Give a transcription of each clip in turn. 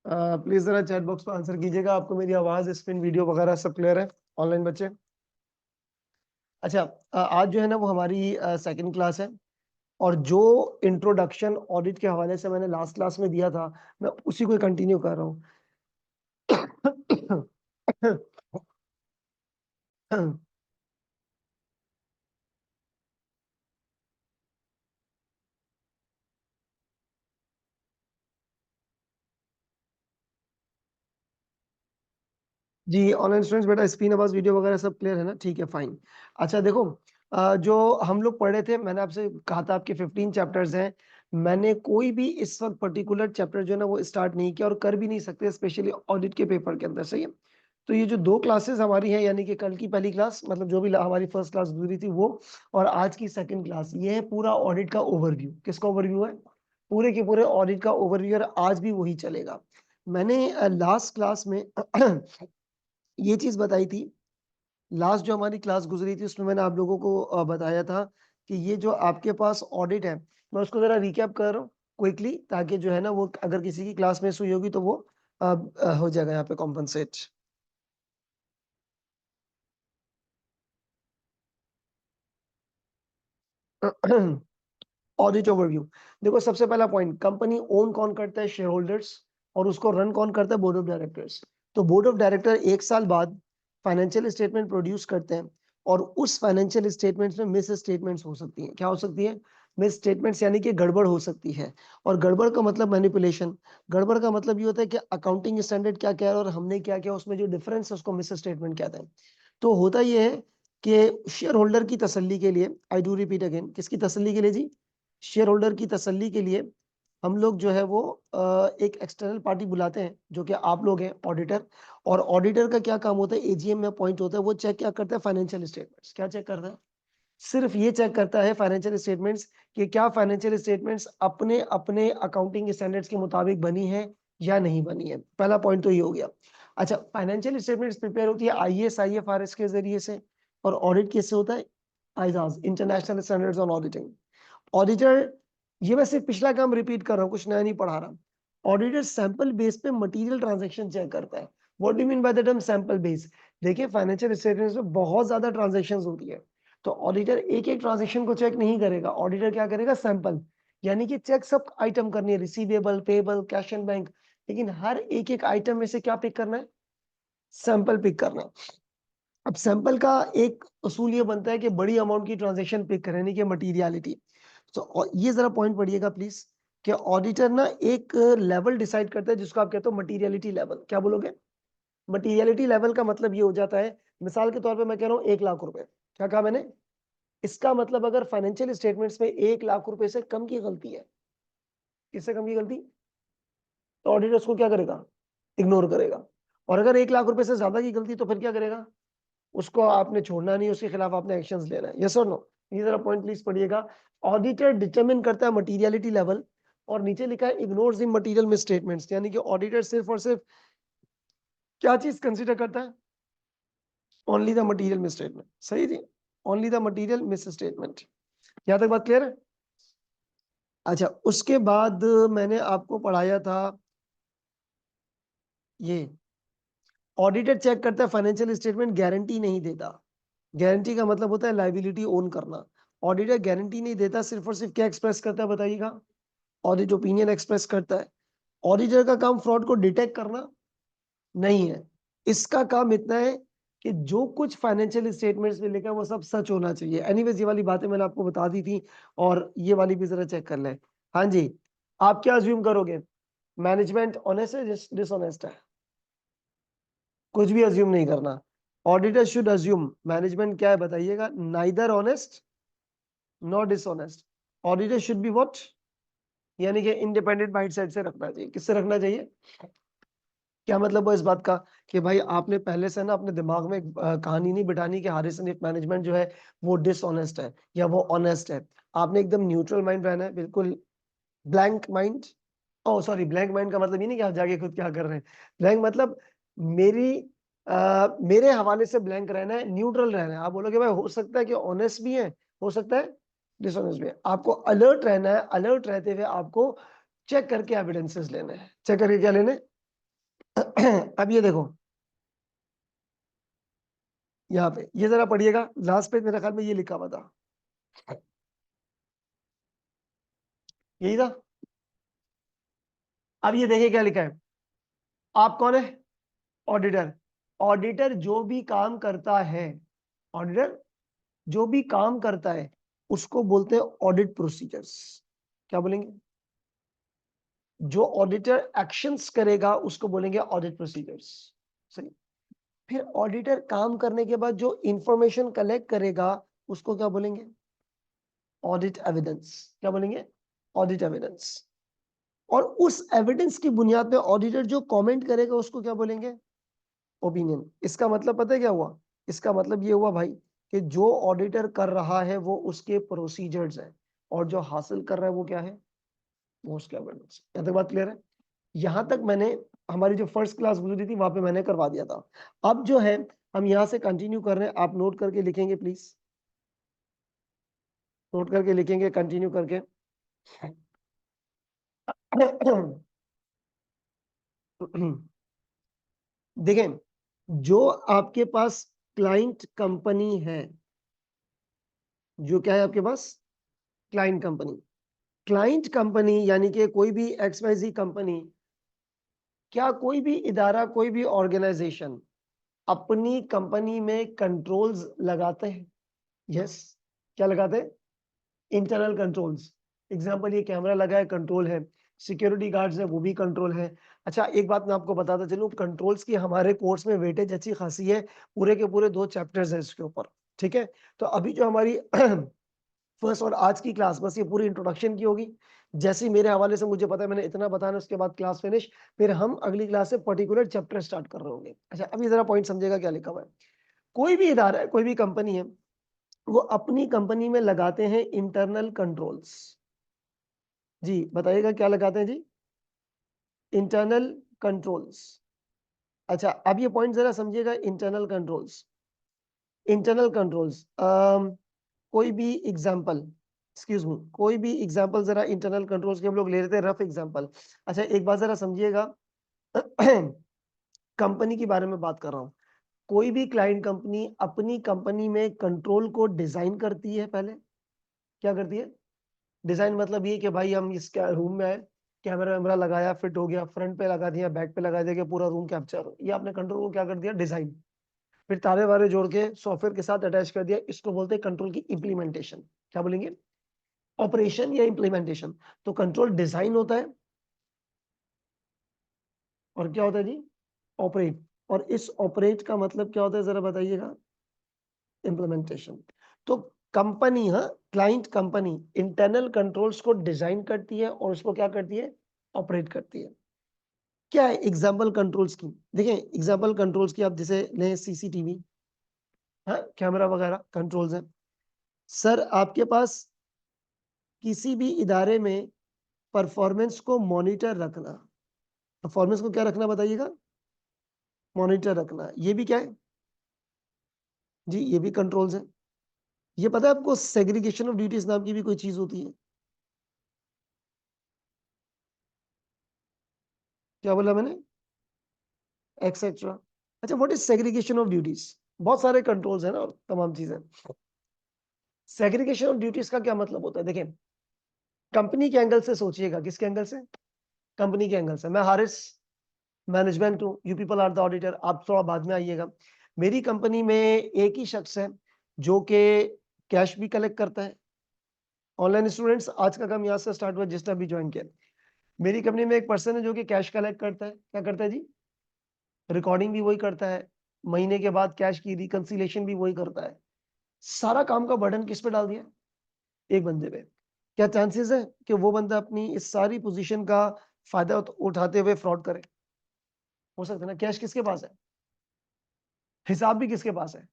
Please जरा chat box पर answer कीजिएगा। आपको मेरी आवाज, स्क्रीन, वीडियो वगैरह सब क्लियर है ऑनलाइन बच्चे? अच्छा, आज जो है ना वो हमारी सेकंड क्लास है। और जो इंट्रोडक्शन ऑडिट के हवाले से मैंने लास्ट क्लास में दिया था, मैं उसी को कंटिन्यू कर रहा हूँ। जी ऑनलाइन स्टूडेंट्स, बेटा स्क्रीन, आवाज, वीडियो वगैरह सब क्लियर है ना? ठीक है, फाइन। अच्छा देखो, जो हम लोग पढ़े थे, मैंने आपसे कहा था आपके 15 चैप्टर्स हैं। मैंने कोई भी इस वक्त पर्टिकुलर चैप्टर जो है ना वो स्टार्ट नहीं किया और कर भी नहीं सकते, स्पेशली ऑडिट के पेपर के अंदर। सही है। तो ये जो दो क्लासेस हमारी हैं, यानी कि कल की पहली क्लास, मतलब जो भी हमारी फर्स्ट क्लास गुजरी थी वो, और आज की सेकंड क्लास, ये है पूरा ऑडिट का ओवरव्यू। किसका ओवरव्यू है? पूरे के पूरे ऑडिट का ओवरव्यू, और आज भी वही चलेगा। मैंने लास्ट क्लास में ये चीज बताई थी। लास्ट जो हमारी क्लास गुजरी थी उसमें मैंने आप लोगों को बताया था कि ये जो आपके पास ऑडिट है, मैं उसको जरा रिकैप कर रहा हूँ क्विकली, ताकि जो है ना वो अगर किसी की क्लास मिस हुई होगी तो वो हो जाएगा यहाँ पे कॉम्पनसेट। Audit overview. देखो, सबसे पहला पॉइंट, कंपनी ओन कौन करता है? Share holders. और उसको रन कौन करता है? Board of directors. तो बोर्ड ऑफ डायरेक्टर 1 साल बाद फाइनेंशियल स्टेटमेंट प्रोड्यूस करते हैं, और उस फाइनेंशियल स्टेटमेंट्स में मिस स्टेटमेंट्स हो सकती हैं। क्या हो सकती है? मिस स्टेटमेंट्स, यानी कि गड़बड़ हो सकती है। और गड़बड़ का मतलब मैनिपुलेशन। गड़बड़ का मतलब ये होता है कि अकाउंटिंग स्टैंडर्ड क्या क्या है और हमने क्या किया, उसमें जो डिफरेंस है उसको मिस स्टेटमेंट कहते हैं। तो होता ये है कि शेयर होल्डर की तसल्ली के लिए, आई डू रिपीट अगेन, किसकी तसल्ली के लिए जी? शेयर होल्डर की तसल्ली के लिए हम लोग जो है वो एक एक्सटर्नल पार्टी बुलाते हैं, जो कि आप लोग हैं, ऑडिटर। और ऑडिटर का क्या काम होता है? एजीएम में अपॉइंट होता है। वो चेक क्या करता है? Financial statements. क्या चेक करता है? सिर्फ ये चेक करता है फाइनेंशियल स्टेटमेंट्स, कि क्या फाइनेंशियल स्टेटमेंट्स अपने अपने अकाउंटिंग स्टैंडर्ड्स के मुताबिक बनी है या नहीं बनी है। पहला पॉइंट तो ये हो गया। अच्छा, फाइनेंशियल स्टेटमेंट्स प्रिपेयर होती है आईएएस आईएफआरएस के जरिए से, और ऑडिट किससे होता है? ISAs, international standards on auditing. Auditor, ये मैं सिर्फ पिछला काम रिपीट कर रहा हूँ, कुछ नया नहीं पढ़ा रहा। ऑडिटर सैंपल बेस पे मटेरियल ट्रांजैक्शन चेक करता है। What do mean by the term sample base? देखिए, फाइनेंशियल स्टेटमेंट्स में बहुत ज्यादा ट्रांजैक्शंस होती है। तो ऑडिटर एक एक ट्रांजैक्शन को चेक नहीं करेगा। ऑडिटर क्या करेगा? सैंपल, यानी कि चेक सब आइटम करनी है, receivable, payable, cash and bank, लेकिन हर एक एक आइटम में से क्या पिक करना है? सैंपल पिक करना है। अब सैंपल का एक असूल ये बनता है कि बड़ी अमाउंट की ट्रांजैक्शन पिक करें, नहीं कि मटीरियलिटी। तो ये जरा पॉइंट पढ़िएगा प्लीज, कि ऑडिटर ना एक लेवल डिसाइड करता है जिसको आप कहते हो मटीरियलिटी लेवल। क्या बोलोगे? मटीरियलिटी लेवल का मतलब ये हो जाता है, मिसाल के तौर पे मैं कह रहा हूँ 1 लाख रुपए। क्या कहा मैंने? इसका मतलब अगर फाइनेंशियल स्टेटमेंट्स में 1 लाख रुपए से कम की गलती है, किससे कम की गलती, तो ऑडिटर उसको क्या करेगा? इग्नोर करेगा। और अगर 1 लाख रुपए से ज्यादा की गलती, तो फिर क्या करेगा? उसको आपने छोड़ना नहीं, उसके खिलाफ आपने एक्शंस लेना है। यस और नो? ये जरा पॉइंट प्लीज पढ़िएगा। ऑडिटर डिटरमिन करता है मटीरियलिटी लेवल, और नीचे लिखा है इग्नोर्स इन मटीरियल मिस स्टेटमेंट्स, यानी कि ऑडिटर सिर्फ और सिर्फ क्या चीज कंसीडर करता है? Only the material misstatement. सही जी, only the material misstatement. यहां तक बात क्लियर है? अच्छा, उसके बाद मैंने आपको पढ़ाया था ये, ऑडिटर चेक करता है फाइनेंशियल स्टेटमेंट, गारंटी नहीं देता। गारंटी का मतलब होता है लाइबिलिटी ओन करना। ऑडिटर गारंटी नहीं देता, सिर्फ और सिर्फ क्या एक्सप्रेस करता है बताइएगा? ऑडिट ओपिनियन एक्सप्रेस करता है। ऑडिटर का काम फ्रॉड को डिटेक्ट करना नहीं है। इसका काम इतना है कि जो कुछ फाइनेंशियल स्टेटमेंट्स में लिखा है वो सब सच होना चाहिए। एनीवेज, ये वाली बातें मैंने आपको बता दी थी, और ये वाली भी जरा चेक कर लें। हाँ जी, आप क्या अज्यूम करोगे? मैनेजमेंट ऑनेस्ट है, डिसऑनेस्ट है? कुछ भी अज्यूम नहीं करना। ऑडिटर शुड अज्यूम मैनेजमेंट क्या है बताइएगा? Neither honest not dishonest. Auditor should be what, यानी कि इंडिपेंडेंट माइंड सेट से रखना चाहिए। किससे रखना चाहिए? क्या मतलब है इस बात का? कि भाई आपने पहले से ना अपने दिमाग में एक, कहानी नहीं बिठानी कि हारिस सनीफ मैनेजमेंट जो है वो डिसऑनेस्ट है या वो ऑनेस्ट है। आपने एकदम न्यूट्रल माइंड रहना है, बिल्कुल ब्लैंक माइंड। ओ सॉरी, ब्लैंक माइंड का मतलब ये नहीं कि आप जाके खुद क्या कर रहे हैं। ब्लैंक मतलब मेरी मेरे हवाले से ब्लैंक रहना है, न्यूट्रल रहना है। आप बोलोगे भाई हो सकता है कि ऑनेस्ट भी है, हो सकता है डिसऑनेस्ट भी है। आपको अलर्ट रहना है, अलर्ट रहते हुए आपको चेक करके एविडेंसेस लेने हैं। चेक करके क्या लेने? अब ये देखो, यहाँ पे ये जरा पढ़िएगा, लास्ट पेज मेरे ख्याल में ये लिखा हुआ था, यही था। अब ये देखिए क्या लिखा है, आप कौन है? ऑडिटर। ऑडिटर जो भी काम करता है, ऑडिटर जो भी काम करता है उसको बोलते हैं ऑडिट प्रोसीजर्स। क्या बोलेंगे? जो ऑडिटर एक्शंस करेगा उसको बोलेंगे ऑडिट प्रोसीजर्स। सही। फिर ऑडिटर काम करने के बाद जो इंफॉर्मेशन कलेक्ट करेगा उसको क्या बोलेंगे? Audit evidence. क्या बोलेंगे? Audit evidence. और उस एविडेंस की बुनियाद पे ऑडिटर जो कमेंट करेगा उसको क्या बोलेंगे? ओपिनियन। इसका मतलब पता है क्या हुआ? इसका मतलब ये हुआ भाई कि जो ऑडिटर कर रहा है वो उसके प्रोसीजर्स है, और जो हासिल कर रहा है वो क्या है? वो उसके एविडेंस। यहाँ तक बात क्लियर है? यहाँ तक मैंने हमारी जो फर्स्ट क्लास गुजरी थी वहां पे मैंने करवा दिया था। अब जो है हम यहाँ से कंटिन्यू कर रहे हैं, आप नोट करके लिखेंगे प्लीज, नोट करके लिखेंगे कंटिन्यू करके। देखें, जो आपके पास क्लाइंट कंपनी है, जो क्या है आपके पास? Client company. क्लाइंट कंपनी यानी कि कोई भी XYZ कंपनी, क्या कोई भी इदारा, कोई भी ऑर्गेनाइजेशन अपनी कंपनी में कंट्रोल्स लगाते हैं? यस। क्या लगाते हैं? Internal controls. एग्जांपल, ये कैमरा लगा है, कंट्रोल है। सिक्योरिटी गार्ड्स है, वो भी कंट्रोल है। अच्छा, एक बात मैं आपको बताता चलूं, कंट्रोल्स की हमारे कोर्स में वेटेज अच्छी खासी है, पूरे के पूरे 2 चैप्टर्स हैं इसके ऊपर। ठीक है, तो अभी जो हमारी फर्स्ट और आज की क्लास, बस ये पूरी इंट्रोडक्शन की होगी। जैसे ही मेरे हवाले से मुझे पता है मैंने इतना बताना, उसके बाद क्लास फिनिश, फिर हम अगली क्लास से पर्टिकुलर चैप्टर स्टार्ट कर रहे होंगे। अच्छा, अभी जरा पॉइंट समझेगा क्या लिखा हुआ है। कोई भी इदारा है, कोई भी कंपनी है, वो अपनी कंपनी में लगाते हैं इंटरनल कंट्रोल्स। जी बताइएगा क्या लगाते हैं जी? Internal controls. अच्छा, अब ये पॉइंट जरा समझिएगा, इंटरनल कंट्रोल्स। इंटरनल कंट्रोल्स, कोई भी एग्जांपल, एक्सक्यूज मी, कोई भी एग्जांपल जरा इंटरनल कंट्रोल्स के हम लोग ले लेते हैं, रफ एग्जांपल। अच्छा, एक बात जरा समझिएगा, कंपनी के बारे में बात कर रहा हूं। कोई भी क्लाइंट कंपनी अपनी कंपनी में कंट्रोल को डिजाइन करती है पहले। क्या करती है? डिजाइन मतलब ये कि भाई हम इस रूम में आए, कैमरा वैमरा लगाया, फिट हो गया, फ्रंट पे लगा दिया, बैक पे लगा दिया कि पूरा रूम कैप्चर हो, ये आपने कंट्रोल को क्या कर दिया? डिजाइन। फिर तारे वारे जोड़ के सॉफ्टवेयर के साथ अटैच कर दिया, इसको बोलते हैं कंट्रोल की इम्प्लीमेंटेशन। क्या बोलेंगे? ऑपरेशन या इम्प्लीमेंटेशन। तो कंट्रोल डिजाइन होता है, और क्या होता है जी? ऑपरेट। और इस ऑपरेट का मतलब क्या होता है जरा बताइएगा? इम्प्लीमेंटेशन। तो कंपनी, हाँ, क्लाइंट कंपनी इंटरनल कंट्रोल्स को डिजाइन करती है और उसको क्या करती है? ऑपरेट करती है। क्या है एग्जाम्पल कंट्रोल्स की? देखिए, एग्जाम्पल कंट्रोल्स की आप जैसे लें, सीसीटीवी, हाँ, कैमरा वगैरह कंट्रोल्स हैं। सर, आपके पास किसी भी इदारे में परफॉर्मेंस को मॉनिटर रखना, परफॉर्मेंस को क्या रखना बताइएगा? मॉनिटर रखना, ये भी क्या है जी? ये भी कंट्रोल्स है। ये पता है आपको, सेग्रीगेशन ऑफ ड्यूटीज नाम की भी कोई चीज होती है? क्या बोला मैंने? एक्सेट्रा। अच्छा, what is segregation of duties? बहुत सारे कंट्रोल्स है ना, और तमाम चीजें। सेग्रीगेशन ऑफ ड्यूटीज का क्या मतलब होता है? देखिए, कंपनी के एंगल से सोचिएगा। किसके एंगल से? कंपनी के एंगल से। मैं हारिस, मैनेजमेंट हूँ, you people are the auditor, आप थोड़ा बाद में आइएगा। मेरी कंपनी में एक ही शख्स है जो कि कैश भी कलेक्ट करता है। ऑनलाइन स्टूडेंट्स, आज का काम यहाँ से स्टार्ट हुआ, जिसने भी ज्वाइन किया। मेरी कंपनी में एक पर्सन है जो कि कैश कलेक्ट करता है। क्या करता है जी? रिकॉर्डिंग भी वही करता है, महीने के बाद कैश की रिकंसिलेशन भी वही करता है। सारा काम का बर्डन किस पे डाल दिया? एक बंदे पे। क्या चांसेस है कि वो बंदा अपनी इस सारी पोजीशन का फायदा उठाते हुए फ्रॉड करे? हो सकता है ना। कैश किसके पास है? हिसाब भी किसके पास है?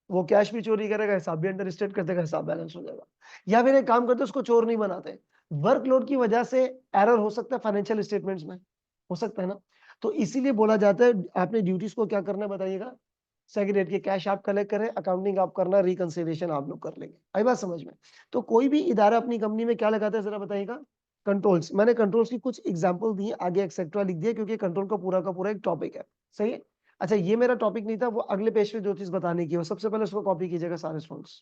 वो कैश भी चोरी करेगा, हिसाब भी अंडर स्टेट कर देगा, हिसाब बैलेंस हो जाएगा। या फिर एक काम करते उसको चोर नहीं बनाते, वर्कलोड की वजह से एरर हो सकता है फाइनेंशियल स्टेटमेंट्स में, हो सकता है ना। तो इसीलिए बोला जाता है आपने ड्यूटीज को क्या करना है बताइएगा? सेग्रीगेट के, कैश आप कलेक्ट करें, अकाउंटिंग आप करना, रिकंसिलिएशन आप लोग कर लेंगे। आई बात समझ में? तो कोई भी इदारा अपनी कंपनी में क्या लगाता है जरा बताइएगा? कंट्रोल्स, मैंने कंट्रोल्स की कुछ एग्जांपल दिए, आगे एक्सेट्रा लिख दिया क्योंकि कंट्रोल का पूरा एक टॉपिक है। सही है। अच्छा, ये मेरा टॉपिक नहीं था, वो अगले पेज पे जो चीज बताने की है, वो सबसे पहले उसको कॉपी कीजिएगा सारे स्टूडेंट्स।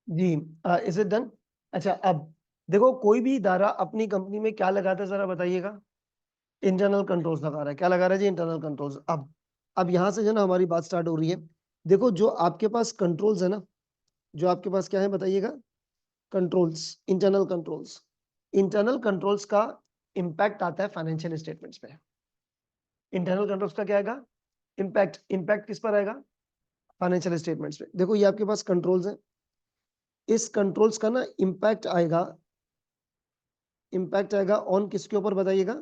जी, इज इट डन? अच्छा, अब देखो कोई भी इदारा अपनी कंपनी में क्या लगाता है जरा बताइएगा। इंटरनल कंट्रोल्स लगा रहा है। क्या लगा रहा है जी? Internal controls. अब यहां से जो ना हमारी बात स्टार्ट हो रही है। देखो जो आपके पास कंट्रोल्स है ना, जो आपके पास क्या है बताइएगा, controls, internal controls. Internal controls का इम्पैक्ट आता है फाइनेंशियल स्टेटमेंट्स पे। इंटरनल कंट्रोल्स का क्या आएगा? इम्पैक्ट। इम्पैक्ट किस पर आएगा? फाइनेंशियल स्टेटमेंट्स पे। देखो ये आपके पास कंट्रोल्स है, इस कंट्रोल्स का ना इम्पैक्ट आएगा, इम्पैक्ट आएगा ऑन किसके ऊपर बताइएगा?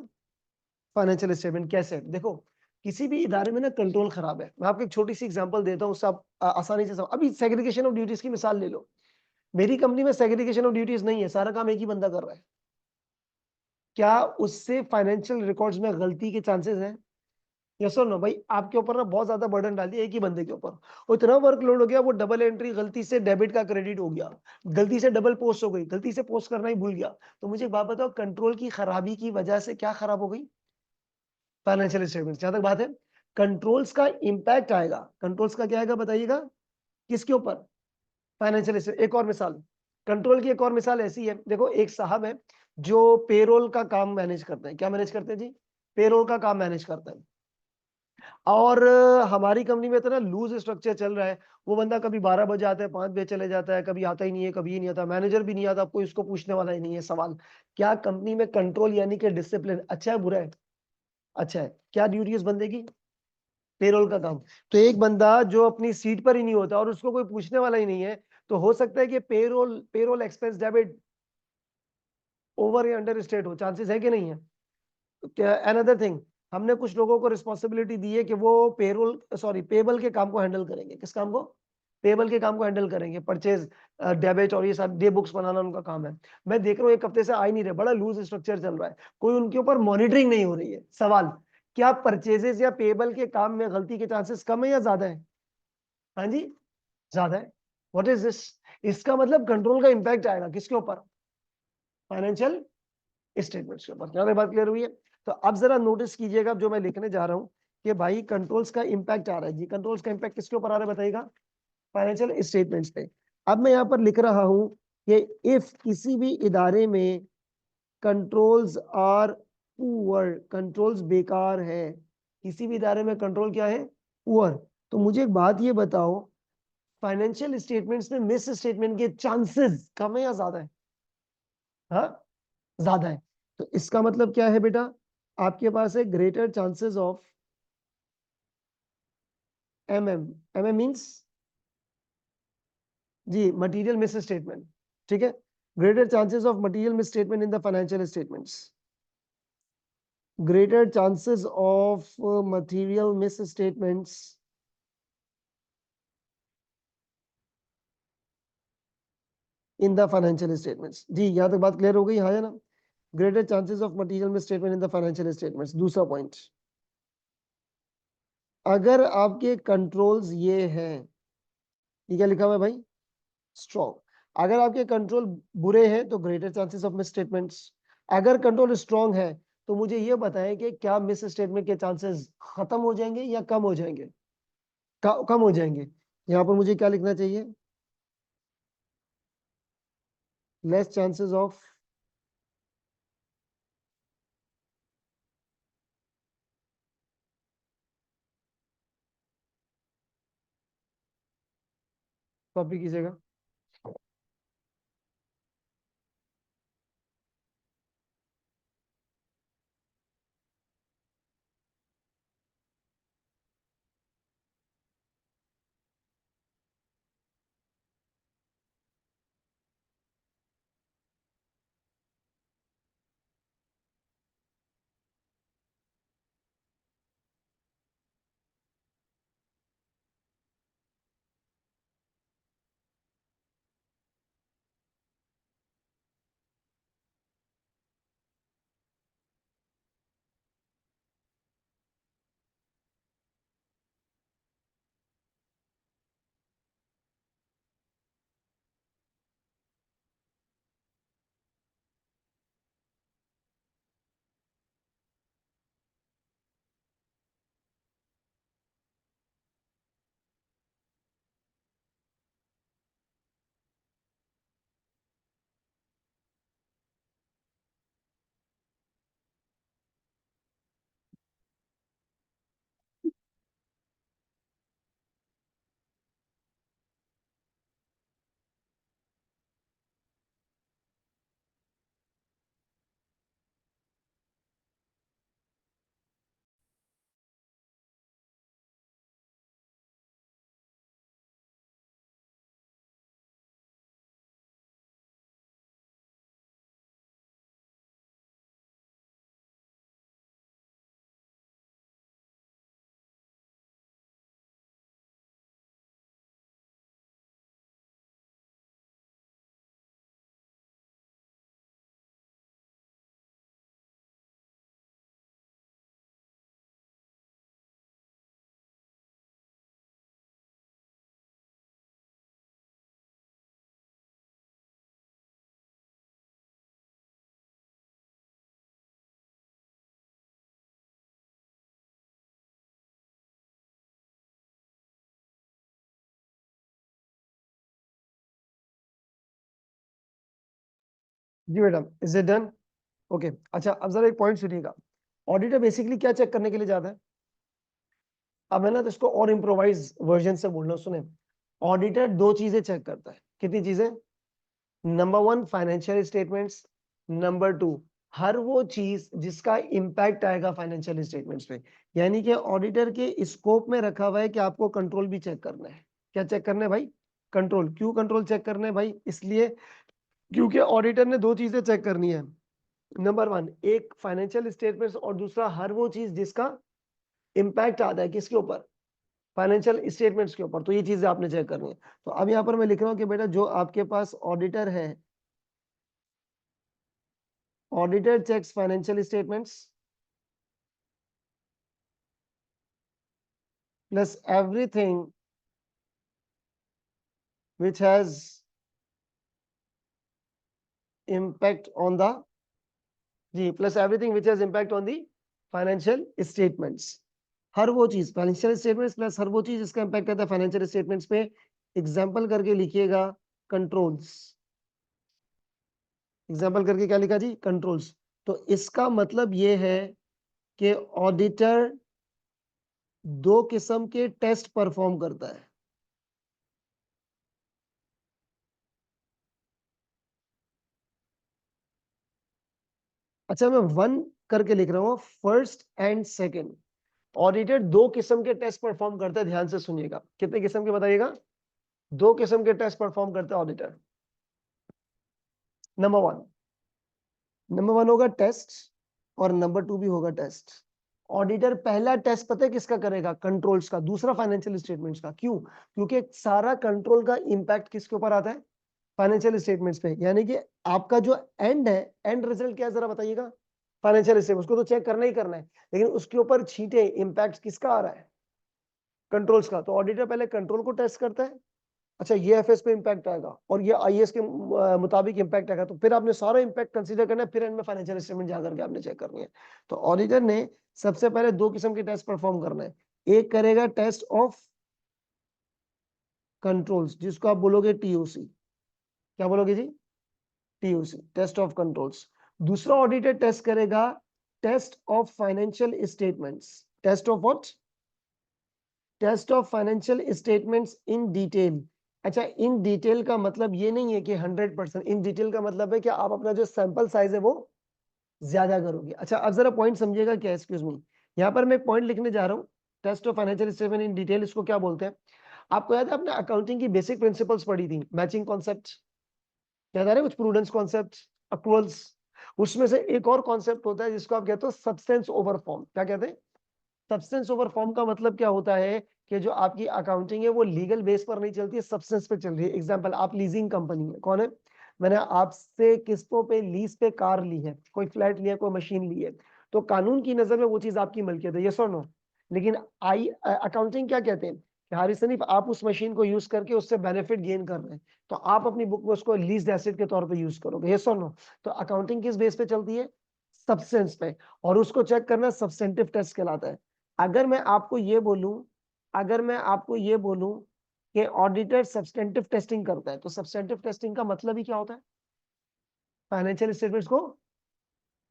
Financial statement. कैसे? देखो किसी भी इदारे में ना कंट्रोल खराब है। मैं आपको एक छोटी सी एग्जांपल देता हूँ, उससे आप आसानी से अभी सेग्रीगेशन ऑफ ड्यूटीज की मिसाल ले लो। मेरी कंपनी में सेग्रीगेशन ऑफ ड्यूटीज नहीं है, सारा काम एक ही बंदा कर रहा है। क्या उससे फाइनेंशियल रिकॉर्ड्स में गलती के चांसेस हैं? यस और नो? भाई आपके ऊपर ना बहुत ज्यादा बर्डन डाल दिया एक ही बंदे के ऊपर, वो इतना वर्कलोड हो गया, वो डबल एंट्री गलती से डेबिट का क्रेडिट हो गया, गलती से डबल पोस्ट हो गई, गलती से पोस्ट करना ही भूल गया। तो मुझे एक बात बताओ, कंट्रोल की खराबी की वजह से क्या खराब हो गई? Financial statement. जहां तक बात है, कंट्रोल्स का इंपैक्ट आएगा, कंट्रोल्स का क्या आएगा बताइएगा? किसके ऊपर? Financial statement. एक और मिसाल, कंट्रोल की एक और मिसाल ऐसी है। देखो एक साहब है जो पेरोल का काम मैनेज करते हैं। क्या मैनेज करते हैं जी? पेरोल का काम मैनेज करते हैं। और हमारी कंपनी में इतना लूज स्ट्रक्चर चल रहा है, वो बंदा कभी 12 बजे आता है, 5 बजे चले जाता है, कभी आता ही नहीं है, कभी ही नहीं आता, मैनेजर भी नहीं आता, कोई उसको पूछने वाला ही नहीं है सवाल। क्या कंपनी में कंट्रोल यानी कि डिसिप्लिन अच्छा है बुरा है? अच्छा है। क्या ड्यूटी उस बंदे की? पेरोल का काम। तो एक बंदा जो अपनी सीट पर ही नहीं होता और उसको कोई पूछने वाला ही नहीं है, तो हो सकता है कि payroll payroll expense debit over या अंडर स्टेट हो, चांसेस है कि नहीं है? क्या अनदर थिंग, हमने कुछ लोगों को रिस्पॉन्सिबिलिटी दी है कि वो पेरोल सॉरी पेबल के काम को हैंडल करेंगे। किस काम को? पेबल के काम को हैंडल करेंगे, परचेज, डेबिट और ये सब डे बुक्स बनाना उनका काम है। मैं देख रहा हूँ एक हफ्ते से आ ही नहीं रहे, बड़ा लूज स्ट्रक्चर चल रहा है, कोई उनके ऊपर मॉनिटरिंग नहीं हो रही है। सवाल, क्या परचेजेस या पेबल के काम में गलती के चांसेस कम है या ज्यादा है? हाँ जी, ज्यादा है। What is this? इसका मतलब कंट्रोल का इंपैक्ट आएगा किसके ऊपर? फाइनेंशियल स्टेटमेंट्स के ऊपर। क्या बात क्लियर हुई है? तो अब जरा नोटिस कीजिएगा जो मैं लिखने जा रहा हूं कि भाई कंट्रोल्स का इंपैक्ट आ रहा है जी। कंट्रोल्स का इंपैक्ट किसके ऊपर आ रहा है बताइएगा? फाइनेंशियल स्टेटमेंट्स पे। अब मैं यहां पर लिख रहा हूं कि इफ किसी भी इदारे में कंट्रोल्स आर पुअर, कंट्रोल्स बेकार है, किसी भी इदारे में कंट्रोल क्या है? पुअर। तो मुझे एक बात ये बताओ, फाइनेंशियल स्टेटमेंट्स में मिस स्टेटमेंट के चांसेस कम है या ज्यादा है? हाँ, ज्यादा है। तो इसका मतलब क्या है बेटा? आपके पास है greater chances of MM. MM means जी मटेरियल मिस स्टेटमेंट, ठीक है। Greater chances of material misstatement in the financial statements, greater chances of material misstatements in the financial statements। जी यहां तक बात क्लियर हो गई, हाँ या ना? greater chances of material misstatement in the financial statements। दूसरा पॉइंट, अगर आपके कंट्रोल्स ये हैं, ये क्या लिखा हुआ है भाई? स्ट्रॉन्ग। अगर आपके कंट्रोल बुरे हैं तो greater chances of miss statements. अगर कंट्रोल स्ट्रॉन्ग है तो मुझे ये बताएं कि क्या मिस स्टेटमेंट के चांसेस खत्म हो जाएंगे या कम हो जाएंगे? कम हो जाएंगे। यहां पर मुझे क्या लिखना चाहिए? लेस चांसेस ऑफ, कॉपी कीजिएगा। जी madam, is it done? Okay. अच्छा अब जरा एक पॉइंट सुनिएगा। ऑडिटर बेसिकली क्या चेक करने के लिए जाता है? अब है ना, तो इसको और इम्प्रोवाइज वर्जन से बोल रहा हूँ, सुने। ऑडिटर दो चीजें चेक करता है। कितनी चीजें? Number one, financial statements. Number two, हर वो चीज जिसका इंपैक्ट आएगा फाइनेंशियल स्टेटमेंट्स पे। यानी कि ऑडिटर के स्कोप में रखा हुआ है कि आपको कंट्रोल भी चेक करना है। क्या चेक करना है भाई? कंट्रोल। क्यों कंट्रोल चेक करना है भाई? इसलिए क्योंकि ऑडिटर ने दो चीजें चेक करनी है। नंबर वन, एक फाइनेंशियल स्टेटमेंट्स, और दूसरा हर वो चीज जिसका इंपैक्ट आता है किसके ऊपर? फाइनेंशियल स्टेटमेंट्स के ऊपर। तो ये चीजें आपने चेक करनी है। तो अब यहाँ पर मैं लिख रहा हूँ कि बेटा जो आपके पास ऑडिटर है, auditor checks financial statements plus everything which has impact on the जी plus everything which has impact on the financial statements. हर वो चीज फाइनेंशियल स्टेटमेंट्स प्लस हर वो चीज जिसका इम्पैक्ट आता है फाइनेंशियल स्टेटमेंट्स पे। एग्जाम्पल करके लिखिएगा कंट्रोल्स। एग्जाम्पल करके क्या लिखा जी? कंट्रोल्स। तो इसका मतलब ये है कि ऑडिटर दो किस्म के टेस्ट परफॉर्म करता है। अच्छा मैं वन करके लिख रहा हूं, फर्स्ट एंड सेकंड। ऑडिटर दो किस्म के टेस्ट परफॉर्म करता है, ध्यान से सुनिएगा। कितने किस्म के बताइएगा? दो किस्म के टेस्ट परफॉर्म करता है ऑडिटर। नंबर वन होगा टेस्ट और नंबर टू भी होगा टेस्ट। ऑडिटर पहला टेस्ट पता है किसका करेगा? कंट्रोल्स का। दूसरा फाइनेंशियल स्टेटमेंट्स का। क्यों? क्योंकि सारा कंट्रोल का इंपैक्ट किसके ऊपर आता है? फाइनेंशियल स्टेटमेंट्स पे। यानी कि आपका जो एंड है, एंड रिजल्ट क्या है जरा बताइएगा? Financial statement. उसको तो चेक करना ही करना है, लेकिन उसके ऊपर छींटे इंपैक्ट किसका आ रहा है? कंट्रोल्स का। तो ऑडिटर पहले कंट्रोल को टेस्ट करता है। अच्छा ये एफएस पे इंपैक्ट आएगा और ये आईएएस के मुताबिक इंपैक्ट आएगा, तो फिर आपने सारा इंपैक्ट कंसीडर करना है, फिर एंड में फाइनेंशियल स्टेटमेंट जाकर के आपने चेक करनी है। तो ऑडिटर ने सबसे पहले दो किस्म के टेस्ट परफॉर्म करना है। एक करेगा टेस्ट ऑफ कंट्रोल्स, जिसको आप बोलोगे टीओसी। क्या बोलोगे जी? TOC, test of controls. दूसरा ऑडिटर टेस्ट करेगा test of financial statements. Test of what? Test of financial statements in detail. अच्छा इन डिटेल का मतलब ये नहीं है कि 100%। इन डिटेल का मतलब है कि आप अपना जो सैंपल साइज है वो ज्यादा करोगे। अच्छा अब जरा पॉइंट समझिएगा क्या, एक्सक्यूज मी, यहाँ पर मैं एक पॉइंट लिखने जा रहा हूँ। Test of financial statement in detail, इसको क्या बोलते हैं? आपको याद है आपने अकाउंटिंग की बेसिक प्रिंसिपल्स पढ़ी थी? मैचिंग कॉन्सेप्ट याद आ रहा है? कुछ प्रूडेंस कॉन्सेप्ट, अक्रूअल्स। उसमें से एक और कॉन्सेप्ट होता है जिसको आप कहते हो सब्सटेंस ओवर फॉर्म। क्या कहते हैं? सब्सटेंस ओवर फॉर्म का मतलब क्या होता है कि जो आपकी अकाउंटिंग है वो लीगल बेस पर नहीं चलती है, सब्सटेंस पे चल रही है। एग्जांपल, आप लीजिंग कंपनी है, कौन है? मैंने आपसे किस्तों पे लीज पे कार ली है, कोई फ्लैट लिया, कोई मशीन ली है, तो कानून की नजर में वो चीज आपकी मलकियत है, यस और नो? लेकिन आई अकाउंटिंग क्या कहते हैं कि हारिस सनीफ आप उस मशीन को यूज करके उससे बेनिफिट गेन कर रहे हैं, तो आप अपनी बुक में उसको लीज एसेट के तौर पे यूज करोगे, यस और नो? तो अकाउंटिंग किस बेस पे चलती है? सब्सटेंस पे। और उसको चेक करना सब्सटेंटिव टेस्ट कहलाता है। अगर मैं आपको ये बोलूं, अगर मैं आपको ये बोलूं कि ऑडिटर सब्सटेंटिव टेस्टिंग करता है, तो सब्सटेंटिव टेस्टिंग का मतलब ही क्या होता है? फाइनेंशियल स्टेटमेंट्स को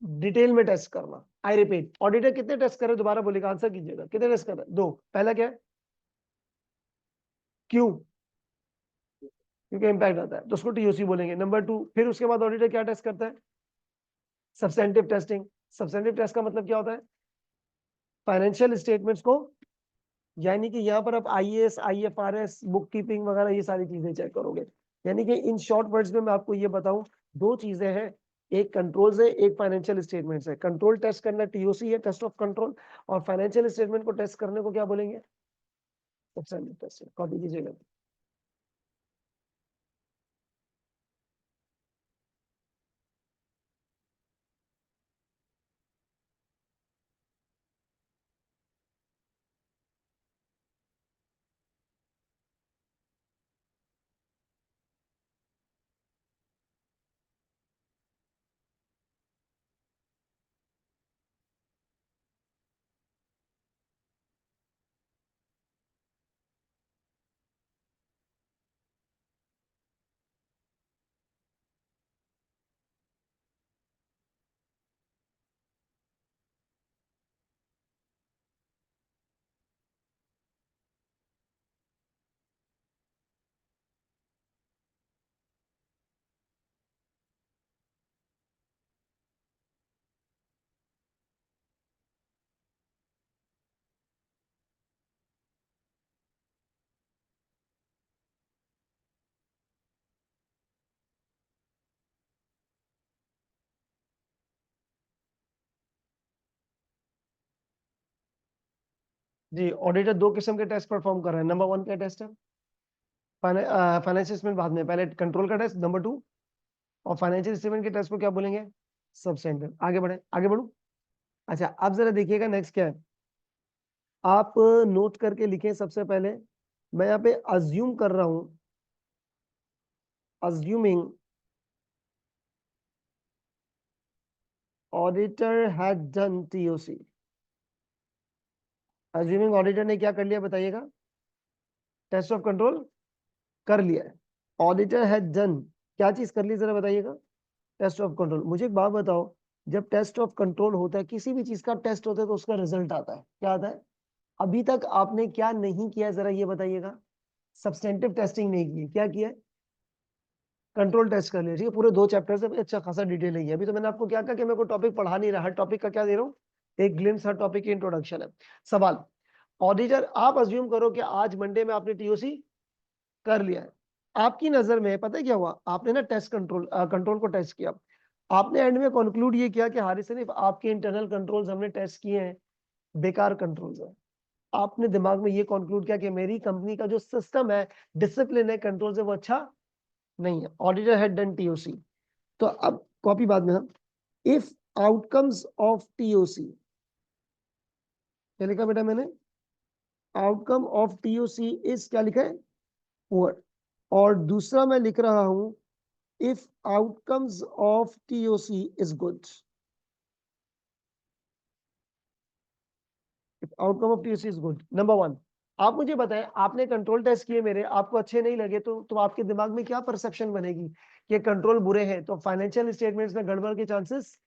डिटेल में टेस्ट करना। आई रिपीट, ऑडिटर कितने टेस्ट करे दोबारा बोलेगा, आंसर कीजिएगा, कितने टेस्ट कर रहे हैं? दो। पहला क्या है? क्यों? क्योंकि इंपैक्ट आता है, तो उसको टीओसी बोलेंगे। नंबर टू, फिर उसके बाद ऑडिटर क्या टेस्ट करता है? Substantive testing. सब्सटेंटिव टेस्ट का मतलब क्या होता है? फाइनेंशियल स्टेटमेंट्स को, यानी कि यहाँ पर आप आईएएस, आईएफआरएस, बुक कीपिंग वगैरह ये सारी चीजें चेक करोगे। यानी कि इन शॉर्ट वर्ड्स में मैं आपको ये बताऊं, दो चीजें हैं, एक कंट्रोल्स है, एक फाइनेंशियल स्टेटमेंट्स है। कंट्रोल टेस्ट करना टीओसी है, टेस्ट ऑफ कंट्रोल, और फाइनेंशियल स्टेटमेंट को टेस्ट करने को क्या बोलेंगे? Substantive test. कॉपी कीजिएगा। जी, ऑडिटर दो किस्म के टेस्ट परफॉर्म कर रहे हैं। नंबर वन क्या टेस्ट है? फाइनेंशियल स्टेटमेंट बाद में, पहले कंट्रोल का टेस्ट नंबर टू, और फाइनेंशियल स्टेटमेंट के टेस्ट को क्या बोलेंगे? सब्सटेंटिव। आगे बढ़े, आगे बढ़ू। अच्छा, अब जरा देखिएगा नेक्स्ट क्या है। आप नोट करके लिखें। सबसे पहले मैं यहाँ पे अज्यूम कर रहा हूं, assuming auditor had done TOC. Assuming auditor ने क्या कर लिया बताइएगा? टेस्ट ऑफ कंट्रोल कर लिया है। ऑडिटर हैड डन क्या चीज कर ली जरा बताइएगा? Test of control. मुझे एक बात बताओ, जब टेस्ट ऑफ कंट्रोल होता है, किसी भी चीज का टेस्ट होता है, तो उसका रिजल्ट आता है। क्या आता है? अभी तक आपने क्या नहीं किया जरा ये बताइएगा? सब्सटेंटिव टेस्टिंग नहीं की। क्या किया? कंट्रोल टेस्ट कर लिया। ठीक है, पूरे दो चैप्टर से अच्छा खासा डिटेल है। अभी तो मैंने आपको क्या कहा कि मैं कोई टॉपिक पढ़ा नहीं रहा, हर टॉपिक का क्या दे रहा हूँ? एक ग्लिम्स, हर टॉपिक की इंट्रोडक्शन है। सवाल, ऑडिटर, आप अज्यूम करो कि आज मंडे में आपने टीओसी कर लिया है। आपकी नजर में पता है क्या हुआ? आपने ना टेस्ट कंट्रोल कंट्रोल को टेस्ट किया। आपने एंड में कंक्लूड ये किया कि हारिस सिर्फ आपके इंटरनल कंट्रोल्स हमने टेस्ट किए हैं, बेकार कंट्रोल्स है। आपने दिमाग में ये कंक्लूड किया कि मेरी कंपनी का जो सिस्टम है, डिसिप्लिन है, कंट्रोल है, वो अच्छा नहीं है। Auditor had done TOC. तो अब कॉपी बाद में हम, इफ आउटकम्स ऑफ टीओसी, क्या लिखा बेटा मैंने? आउटकम ऑफ टीओसी इज, क्या लिखा है? पुअर। और दूसरा मैं लिख रहा हूं, if outcomes of TOC is good. If outcome of TOC is good, number one. आप मुझे बताएं, आपने कंट्रोल टेस्ट किए मेरे, आपको अच्छे नहीं लगे, तो आपके दिमाग में क्या परसेप्शन बनेगी? कि कंट्रोल बुरे हैं, तो फाइनेंशियल स्टेटमेंट्स में गड़बड़ के चांसेस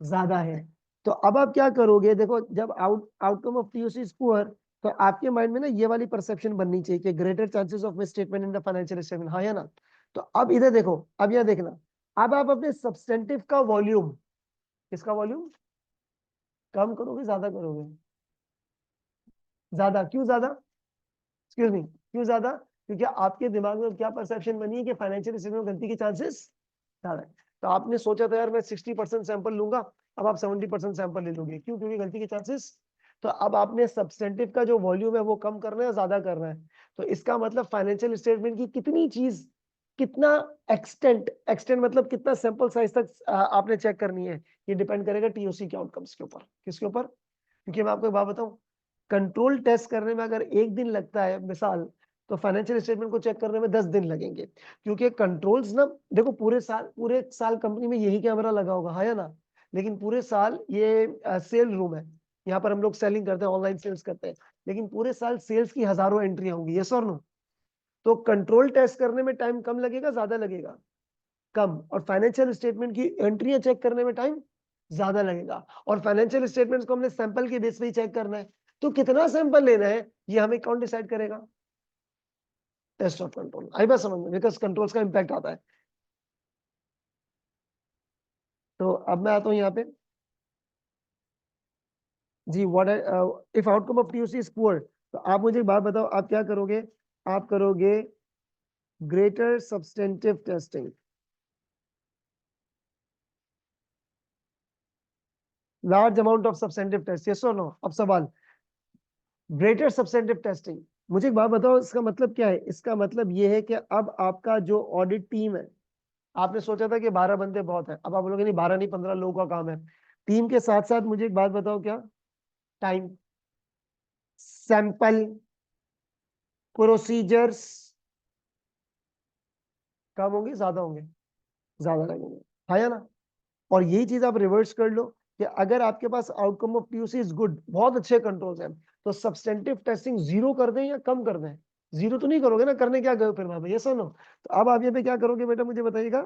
ज्यादा है। तो अब आप क्या करोगे? देखो, जब outcome of TOC is poor, तो आपके माइंड में ना ये वाली परसेप्शन बननी चाहिए कि greater chances of miss statement in the financial statement, हाँ या ना? तो अब इधर देखो, अब यह देखना, अब आप अपने सब्सटेंटिव का वॉल्यूम, किसका वॉल्यूम कम करोगे ज्यादा करोगे? ज्यादा। क्यों ज्यादा? एक्सक्यूज मी, क्यों ज्यादा? क्योंकि आपके दिमाग में क्या परसेप्शन बनी है कि फाइनेंशियल स्टेटमेंट में गलती के चांसेस ज्यादा है। तो आपने सोचा था यार मैं 60% सैंपल लूंगा, अब आप 70% सैंपल ले लोगे। क्यों? क्योंकि गलती के चांसेस। तो अब आपने सब्सटेंटिव का जो वॉल्यूम है वो कम करना है, ज्यादा करना है। तो इसका मतलब फाइनेंशियल स्टेटमेंट की कितनी चीज, कितना एक्सटेंट, एक्सटेंट मतलब कितना सैंपल साइज तक आपने चेक करनी है, ये डिपेंड करेगा टीओसी के आउटकम्स के ऊपर। किसके ऊपर? क्योंकि मैं आपको एक बात बताऊं, कंट्रोल टेस्ट करने में अगर एक दिन लगता है मिसाल, तो फाइनेंशियल स्टेटमेंट को चेक करने में 10 दिन लगेंगे। क्योंकि कंट्रोल्स ना, देखो पूरे साल कंपनी में यही कैमरा लगा होगा, हाँ या ना? लेकिन पूरे साल ये सेल रूम है, यहाँ पर हम लोग सेलिंग करते हैं, ऑनलाइन सेल्स करते हैं। लेकिन पूरे साल सेल्स की हजारों एंट्रियां होंगी, यस और नो? तो कंट्रोल टेस्ट करने में टाइम कम लगेगा, ज्यादा लगेगा? कम। और फाइनेंशियल स्टेटमेंट की एंट्रियां चेक करने में टाइम ज्यादा लगेगा। और फाइनेंशियल स्टेटमेंट्स को हमने सैंपल के बेस पे ही चेक करना है। तो कितना सैंपल लेना है ये हमें कौन डिसाइड करेगा? Test of control. आई बात समझ में? बिकॉज कंट्रोल्स का इंपैक्ट आता है। तो अब मैं आता हूं यहाँ पे। जी, what if outcome of TOC is poor, तो आप मुझे एक बात बताओ, आप क्या करोगे? आप करोगे greater substantive testing, large amount of substantive test, yes और नो? अब सवाल, ग्रेटर सब्सटेंटिव टेस्टिंग, मुझे एक बात बताओ, इसका मतलब क्या है? इसका मतलब ये है कि अब आपका जो ऑडिट टीम है, आपने सोचा था कि 12 बंदे बहुत है, अब आप बोलोगे नहीं 12 नहीं 15 लोगों का काम है। टीम के साथ साथ मुझे एक बात बताओ, क्या टाइम, सैंपल, प्रोसीजर्स कम होंगे ज्यादा होंगे? ज्यादा लगेंगे, हाँ या ना? और यही चीज आप रिवर्स कर लो, कि अगर आपके पास outcome of TOC is good, बहुत अच्छे कंट्रोल्स हैं, तो सब्सटेंटिव टेस्टिंग जीरो कर दें या कम कर दें? जीरो तो नहीं करोगे ना, करने क्या गए हो फिर वहां पे, ये सुनो। तो अब आप यहाँ पे क्या करोगे बेटा, मुझे बताइएगा?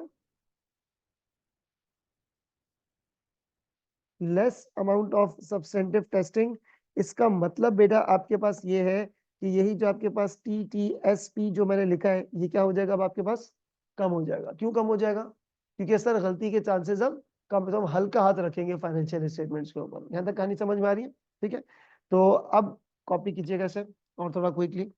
Less amount of substantive testing. इसका मतलब बेटा आपके पास ये है कि यही जो आपके पास टी टी एस पी जो मैंने लिखा है, ये क्या हो जाएगा अब आपके पास? कम हो जाएगा। क्यों कम हो जाएगा? क्योंकि सर गलती के चांसेस अब कम से कम हल्का हाथ रखेंगे फाइनेंशियल स्टेटमेंट्स के ऊपर। यहाँ तक कहानी समझ में आ रही है? ठीक है, तो अब कॉपी कीजिएगा सर, और थोड़ा क्विकली।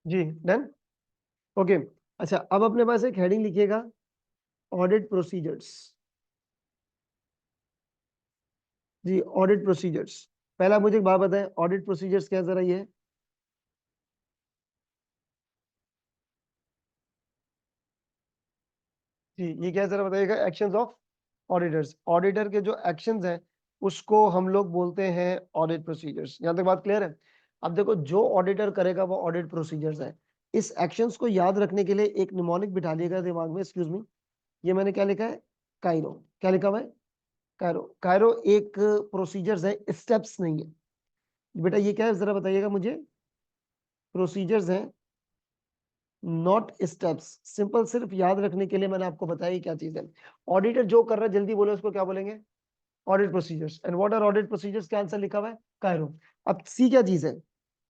जी डन। ओके। अच्छा, अब अपने पास एक हेडिंग लिखिएगा, ऑडिट प्रोसीजर्स। जी, ऑडिट प्रोसीजर्स। पहला मुझे एक बात बताएं, ऑडिट प्रोसीजर्स क्या है, जरा ये है। जी, ये क्या है जरा बताइएगा। एक्शंस ऑफ ऑडिटर्स, ऑडिटर के जो एक्शंस हैं उसको हम लोग बोलते हैं ऑडिट प्रोसीजर्स। यहां तक बात क्लियर है। अब देखो, जो ऑडिटर करेगा वो ऑडिट प्रोसीजर्स है। इस एक्शंस को याद रखने के लिए एक निमोनिक बिठा लिएगा दिमाग में। एक्सक्यूज मी, ये मैंने क्या लिखा है, कायरो। क्या लिखा हुआ है, कायरो। कायरो एक प्रोसीजर्स है, स्टेप्स नहीं है। बेटा ये क्या है जरा बताइएगा मुझे। प्रोसीजर्स हैं, नॉट स्टेप्स। सिंपल, सिर्फ याद रखने के लिए मैंने आपको बताया ये क्या चीज है। ऑडिटर जो कर रहा है, जल्दी बोले, उसको क्या बोलेंगे, audit procedures. And what are audit procedures, क्या आंसर लिखा हुआ है, कायरो। अब सी क्या चीज है,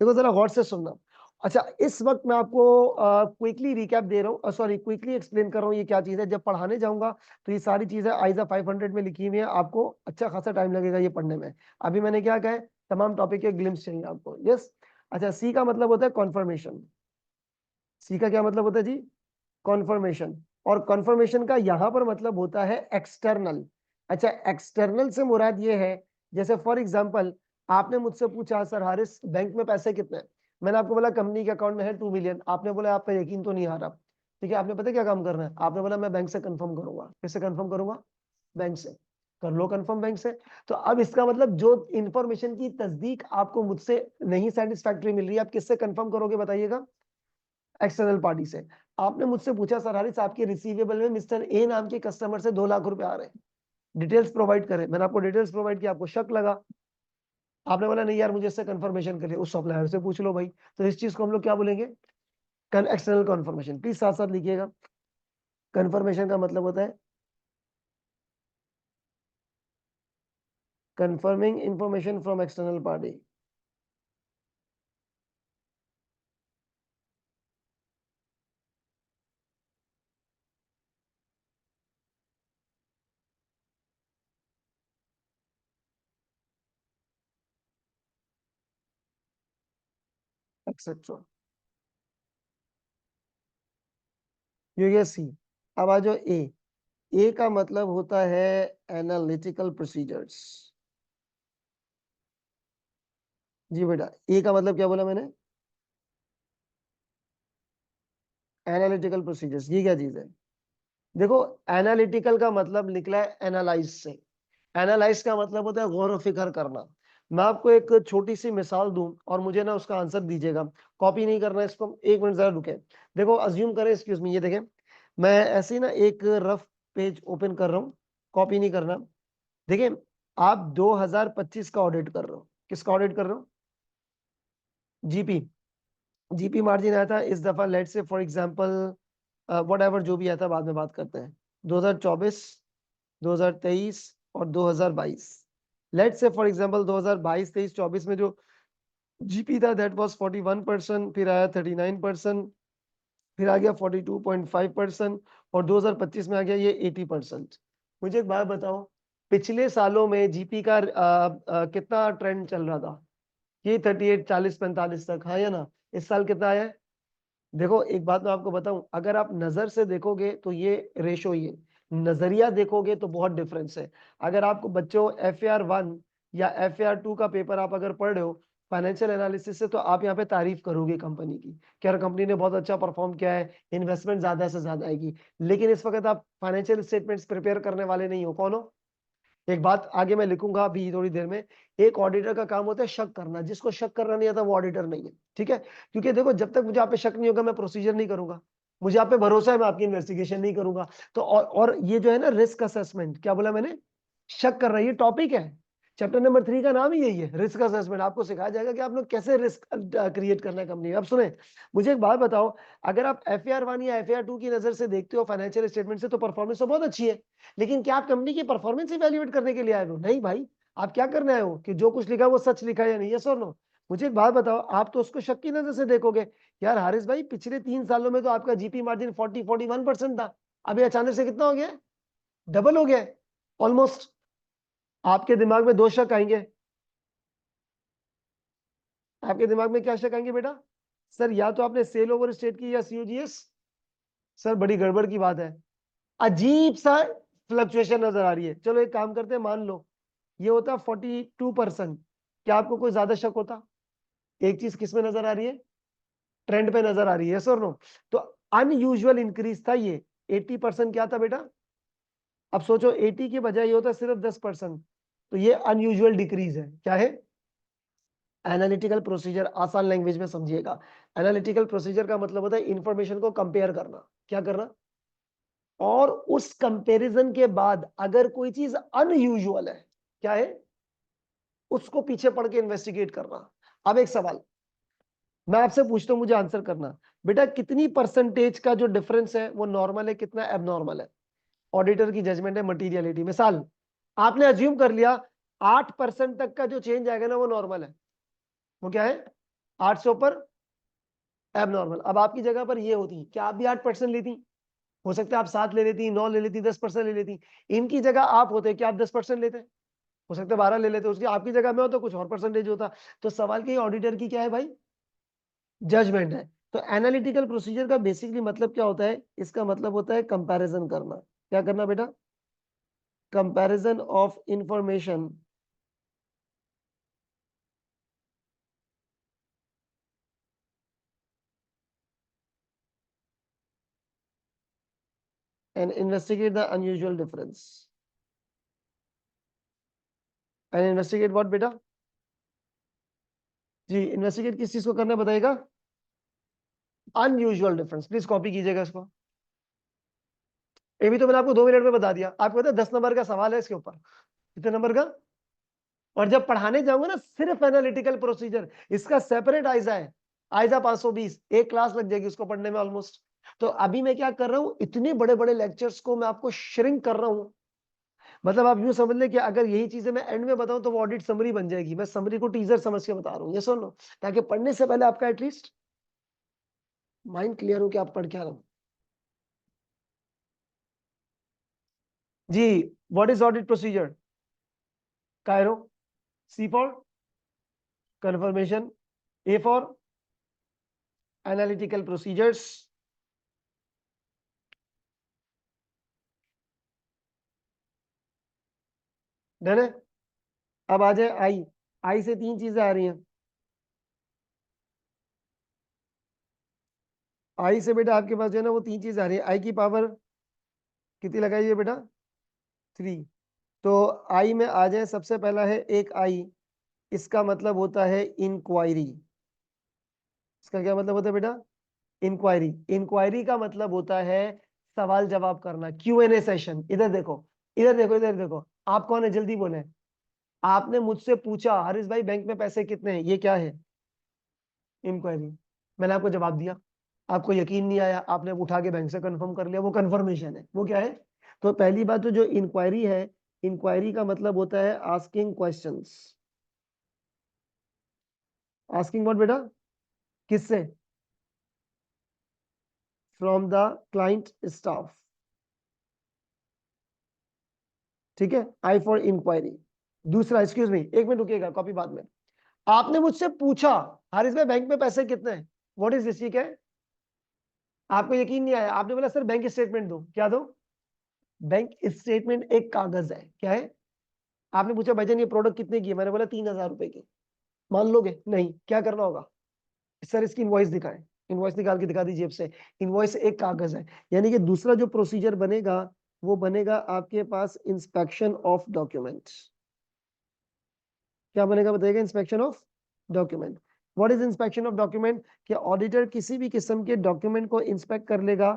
देखो जरा गौर से सुनना। अच्छा, इस वक्त मैं आपको क्विकली रिकैप दे रहा हूँ, सॉरी क्विकली एक्सप्लेन कर रहा हूँ ये क्या चीज है। जब पढ़ाने जाऊंगा तो ये सारी चीजें आइजा 500 में लिखी हुई है, आपको अच्छा खासा टाइम लगेगा ये पढ़ने में। अभी मैंने क्या कहा है, तमाम टॉपिक के ग्लिम्स चाहिए आपको। यस। अच्छा, सी का मतलब होता है कॉन्फर्मेशन। सी का क्या मतलब होता है जी, कॉन्फर्मेशन। और कॉन्फर्मेशन का यहां पर मतलब होता है एक्सटर्नल। अच्छा, एक्सटर्नल से मुराद ये है, जैसे फॉर एग्जांपल आपने मुझसे पूछा, सर हारिस बैंक में पैसे कितने हैं। मैंने आपको बोला कंपनी के अकाउंट में है 2 मिलियन। आपने बोला आपका यकीन तो नहीं आ रहा। ठीक है, आपने पता क्या काम करना है, आपने बोला मैं बैंक से कंफर्म करूंगा। किससे कंफर्म करूंगा, बैंक से। कर लो कंफर्म बैंक से। तो अब इसका मतलब जो इंफॉर्मेशन की तस्दीक आपको मुझसे नहीं सेटिस्फैक्ट्री मिल रही है, आप किससे कंफर्म करोगे बताइएगा, एक्सटर्नल पार्टी से। आपने मुझसे पूछा सर हारिस आपके रिसीवेबल में मिस्टर ए नाम के कस्टमर से 2 लाख रुपए आ रहे हैं, डिटेल्स प्रोवाइड करें। मैंने आपको डिटेल्स प्रोवाइड किया, आपको शक लगा, आपने बोला नहीं यार मुझे इससे कंफर्मेशन करिए, उस सप्लायर से पूछ लो भाई। तो इस चीज को हम लोग क्या बोलेंगे, एक्सटर्नल कंफर्मेशन। प्लीज साथ साथ लिखिएगा, कंफर्मेशन का मतलब होता है confirming information from external party. Etcetera. ये गया सी। अब आ जाओ ए। ए का मतलब होता है एनालिटिकल प्रोसीजर्स। जी बेटा, ए का मतलब क्या बोला मैंने, एनालिटिकल प्रोसीजर्स। ये क्या चीज है, देखो एनालिटिकल का मतलब निकला है एनालाइज से। एनालाइज का मतलब होता है गौर व फिक्र करना। मैं आपको एक छोटी सी मिसाल दूं और मुझे ना उसका आंसर दीजिएगा। कॉपी नहीं करना इसको, एक मिनट जरा रुके। देखो अज्यूम करें, एक्सक्यूज मी, ये देखें, मैं ऐसे ही ना एक रफ पेज ओपन कर रहा हूँ, कॉपी नहीं करना। देखिए, आप 2025 का ऑडिट कर रहे हो, किसका ऑडिट कर रहे हो, जीपी। जीपी मार्जिन आया था इस दफा, लेट से फॉर एग्जांपल व्हाट एवर जो भी आया था बाद में बात करते हैं, 2024, 2023 और 2022। लेट से फॉर एग्जांपल 2022, 23, 24 में जो जीपी था दैट वाज 41%, फिर आया 39%, फिर आ गया 42.5%, और 2025 में आ गया ये 80%। मुझे एक बात बताओ, पिछले सालों में जीपी का कितना ट्रेंड चल रहा था, ये 38, 40, 45 तक, हाँ या ना। इस साल कितना आया है, देखो एक बात मैं आपको बताऊं, अगर आप नजर से देखोगे तो ये रेशो ही है, नजरिया देखोगे तो बहुत डिफरेंस है। अगर आपको बच्चों FAR 1 या FAR 2 का पेपर आप अगर पढ़ रहे हो फाइनेंशियल एनालिसिस से, तो आप यहाँ पे तारीफ करोगे कंपनी की, कि यार कंपनी ने बहुत अच्छा परफॉर्म किया है, इन्वेस्टमेंट ज्यादा से ज्यादा आएगी। लेकिन इस वक्त आप फाइनेंशियल स्टेटमेंट्स प्रिपेयर करने वाले नहीं हो, कौन हो। एक बात आगे मैं लिखूंगा अभी थोड़ी देर में, एक ऑडिटर का काम होता है शक करना, जिसको शक करना नहीं आता वो ऑडिटर नहीं है। ठीक है, क्योंकि देखो जब तक मुझे आप पे शक नहीं होगा मैं प्रोसीजर नहीं करूंगा, मुझे आप पे भरोसा है मैं आपकी इन्वेस्टिगेशन नहीं करूंगा। तो और ये जो है ना रिस्क असेसमेंट, क्या बोला मैंने, शक कर रहा है, ये टॉपिक है। चैप्टर नंबर 3 का नाम ही यही है, रिस्क असेसमेंट। आपको सिखाया जाएगा कि आप लोग कैसे रिस्क क्रिएट करना है कंपनी में। अब सुने, मुझे एक बात बताओ, अगर आप FAR 1 या FAR 2 की नजर से देखते हो फाइनेंशियल स्टेटमेंट से, तो परफॉर्मेंस तो बहुत अच्छी है। लेकिन क्या आप कंपनी की परफॉर्मेंस इवैल्यूएट करने के लिए आए हो, नहीं भाई। आप क्या करने आए हो कि जो कुछ लिखा है वो सच लिखा है या नहीं, यस और नो। मुझे एक बात बताओ, आप तो उसको शक की नजर से देखोगे, यार हारिस भाई पिछले 3 सालों में तो आपका जीपी मार्जिन 40-41% था, अभी अचानक से कितना हो गया, डबल हो गया ऑलमोस्ट। आपके दिमाग में दो शक आएंगे, आपके दिमाग में क्या शक आएंगे बेटा, सर या तो आपने सेल ओवर स्टेट की या सीओजीएस। सर बड़ी गड़बड़ की बात है, अजीब सा फ्लक्चुएशन नजर आ रही है। चलो एक काम करते हैं, मान लो ये होता 42%, क्या आपको कोई ज्यादा शक होता? एक चीज किस में नजर आ रही है? ट्रेंड पे नजर आ रही है, सर नो? तो अनयूजुअल इंक्रीज था ये। 80% क्या था बेटा? अब सोचो 80 के बजाय ये होता सिर्फ 10%, तो ये अनयूजुअल डिक्रीज है। क्या है? एनालिटिकल प्रोसीजर, आसान लैंग्वेज में समझिएगा। एनालिटिकल प्रोसीजर का मतलब होता है इंफॉर्मेशन को कंपेयर करना। क्या करना? और उस कंपैरिजन के बाद अगर कोई चीज अनयूजुअल है, क्या है, उसको पीछे पड़ के इन्वेस्टिगेट करना। अब एक सवाल मैं आपसे पूछता हूं, मुझे आंसर करना। बेटा कितनी परसेंटेज का जो डिफरेंस है वो नॉर्मल है, कितना एबनॉर्मल है? ऑडिटर की जजमेंट है मटीरियलिटी। मिसाल आपने अज्यूम कर लिया 8% तक का जो चेंज आएगा ना वो नॉर्मल है। वो क्या है? 8 से ऊपर एबनॉर्मल। अब आपकी जगह पर ये होती, क्या आप भी 8% लेती? हो सकता है आप 7 ले लेती, 9 ले लेती, 10% ले लेती। इनकी जगह आप होते, क्या आप 10% लेते? हो सकता है 12 ले लेते। उसकी आपकी जगह में हो तो कुछ और परसेंटेज होता। तो सवाल की ऑडिटर की क्या है भाई? जजमेंट है। तो एनालिटिकल प्रोसीजर का बेसिकली मतलब क्या होता है? इसका मतलब होता है कंपैरिजन करना। क्या करना बेटा? Comparison of information and investigate the unusual difference. And investigate what बेटा? जी, इन्वेस्टिगेट किस चीज को करना है बताइएगा? Unusual difference. प्लीज कॉपी कीजिएगा इसको। ये भी तो मैंने आपको 2 मिनट में बता दिया। आपको पता है 10 नंबर का सवाल है इसके ऊपर। कितने नंबर का? और जब पढ़ाने जाऊंगा ना सिर्फ एनालिटिकल प्रोसीजर, इसका सेपरेट आइजा है। आइजा 520, एक क्लास लग जाएगी उसको पढ़ने में ऑलमोस्ट। तो अभी मैं क्या कर रहा हूं, इतने बड़े बड़े लेक्चर्स को मैं आपको श्रिंक कर रहा हूं। मतलब आप यूं समझ ले कि अगर यही चीजें मैं एंड में बताऊं तो वो ऑडिट समरी बन जाएगी। मैं समरी को टीजर समझ के बता रहा हूं, ये सुन लो, ताकि पढ़ने से पहले आपका एटलीस्ट माइंड क्लियर हो कि आप पढ़ क्या रहे हो। जी, what is audit procedure? CAIRO, C for confirmation, A for analytical procedures. Done है? अब आ जाए आई। आई से 3 चीजें आ रही हैं। आई से बेटा आपके पास जो है ना वो 3 चीज आ रही है। आई की पावर कितनी लगाइए बेटा? 3। तो आई में आ जाए, सबसे पहला है एक आई, इसका मतलब होता है इंक्वायरी। इसका क्या मतलब होता है बेटा? इंक्वायरी। इंक्वायरी का मतलब होता है सवाल जवाब करना, Q&A सेशन। इधर देखो, इधर देखो, इधर देखो। आप कौन है जल्दी बोले? आपने मुझसे पूछा हारिस भाई बैंक में पैसे कितने हैं, ये क्या है? इंक्वायरी। मैंने आपको जवाब दिया, आपको यकीन नहीं आया, आपने उठा के बैंक से कंफर्म कर लिया, वो कंफर्मेशन है। वो क्या है? तो पहली बात तो जो इंक्वायरी है, इंक्वायरी का मतलब होता है आस्किंग क्वेश्चंस। आस्किंग व्हाट बेटा? किससे? From the client staff. ठीक है, आई फॉर इंक्वायरी। दूसरा, एक्सक्यूज मी, एक मिनट रुकिएगा, कॉपी बाद में। आपने मुझसे पूछा हारिस भाई बैंक में पैसे कितने हैं, व्हाट इज दिस? ठीक है, आपको यकीन नहीं आया, आपने बोला सर बैंक स्टेटमेंट दो। क्या दो? बैंक स्टेटमेंट एक कागज है। क्या है? आपने पूछा भाईजान ये प्रोडक्ट कितने की है, मैंने बोला 3,000 रुपए की। मान लोगे? नहीं। क्या करना होगा? सर इसकी इनवॉइस दिखाएं। इनवॉइस निकाल के दिखा दीजिए जेब से। इनवॉइस एक कागज है। यानी कि दूसरा जो प्रोसीजर बनेगा वो बनेगा आपके पास इंस्पेक्शन ऑफ डॉक्यूमेंट। क्या बनेगा बताइएगा? Inspection of document. What is inspection of document? कि ऑडिटर किसी भी किस्म के डॉक्यूमेंट को इंस्पेक्ट कर लेगा।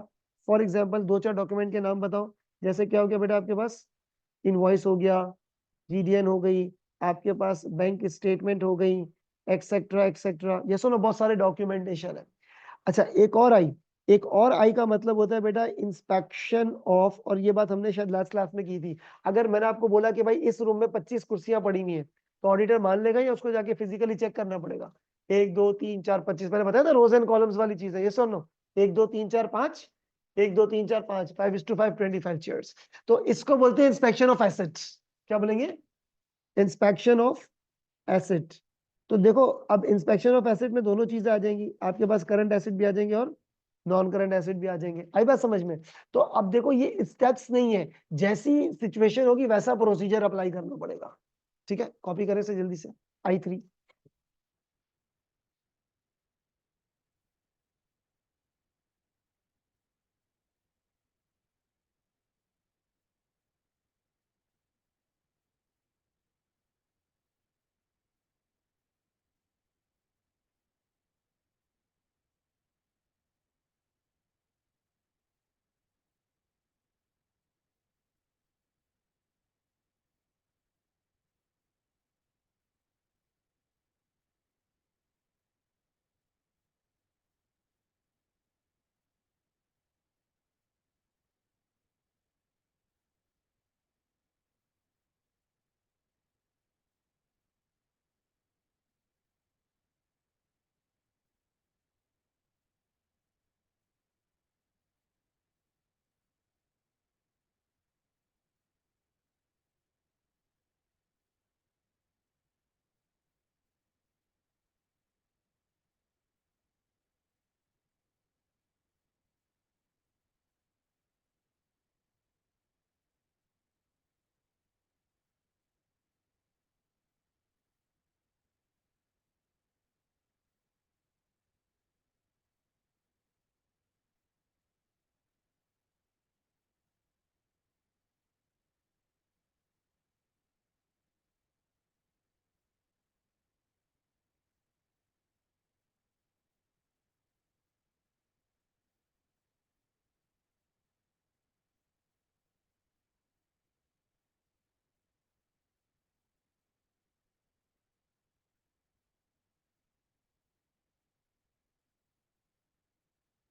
फॉर एग्जांपल 2-4 डॉक्यूमेंट के नाम बताओ। जैसे क्या हो गया बेटा आपके पास? इनवॉइस हो गया, जीडीएन हो गई, आपके पास बैंक स्टेटमेंट हो गई, एक्सेट्रा एक्सेट्रा। ये सुनो बहुत सारे डॉक्यूमेंटेशन है। अच्छा एक और आई, एक और आई का मतलब होता है बेटा इंस्पेक्शन ऑफ, और ये बात हमने शायद लास्ट क्लास में की थी। अगर मैंने आपको बोला कि भाई इस रूम में 25 कुर्सियां पड़ी हुई हैं, तो ऑडिटर मान लेगा या उसको जाके फिजिकली चेक करना पड़ेगा? 1 2 3 4 25, मैंने बताया था रोज एंड कॉलम्स वाली चीज है, ये सुनो। 1 2 3 4 5, 1 2 3 4 5, 5:5, 25 चेयर्स। तो इसको बोलते हैं इंस्पेक्शन ऑफ एसेट्स। क्या बोलेंगे? Inspection of asset. तो देखो अब इंस्पेक्शन ऑफ एसेट में दोनों चीजें आ जाएंगी, आपके पास करंट एसेट भी आ जाएंगे और नॉन करंट एसेट भी आ जाएंगे। आई बात समझ में? तो अब देखो ये स्टेप्स नहीं है, जैसी सिचुएशन होगी वैसा प्रोसीजर अप्लाई करना पड़ेगा। ठीक है, कॉपी करें से जल्दी से I3।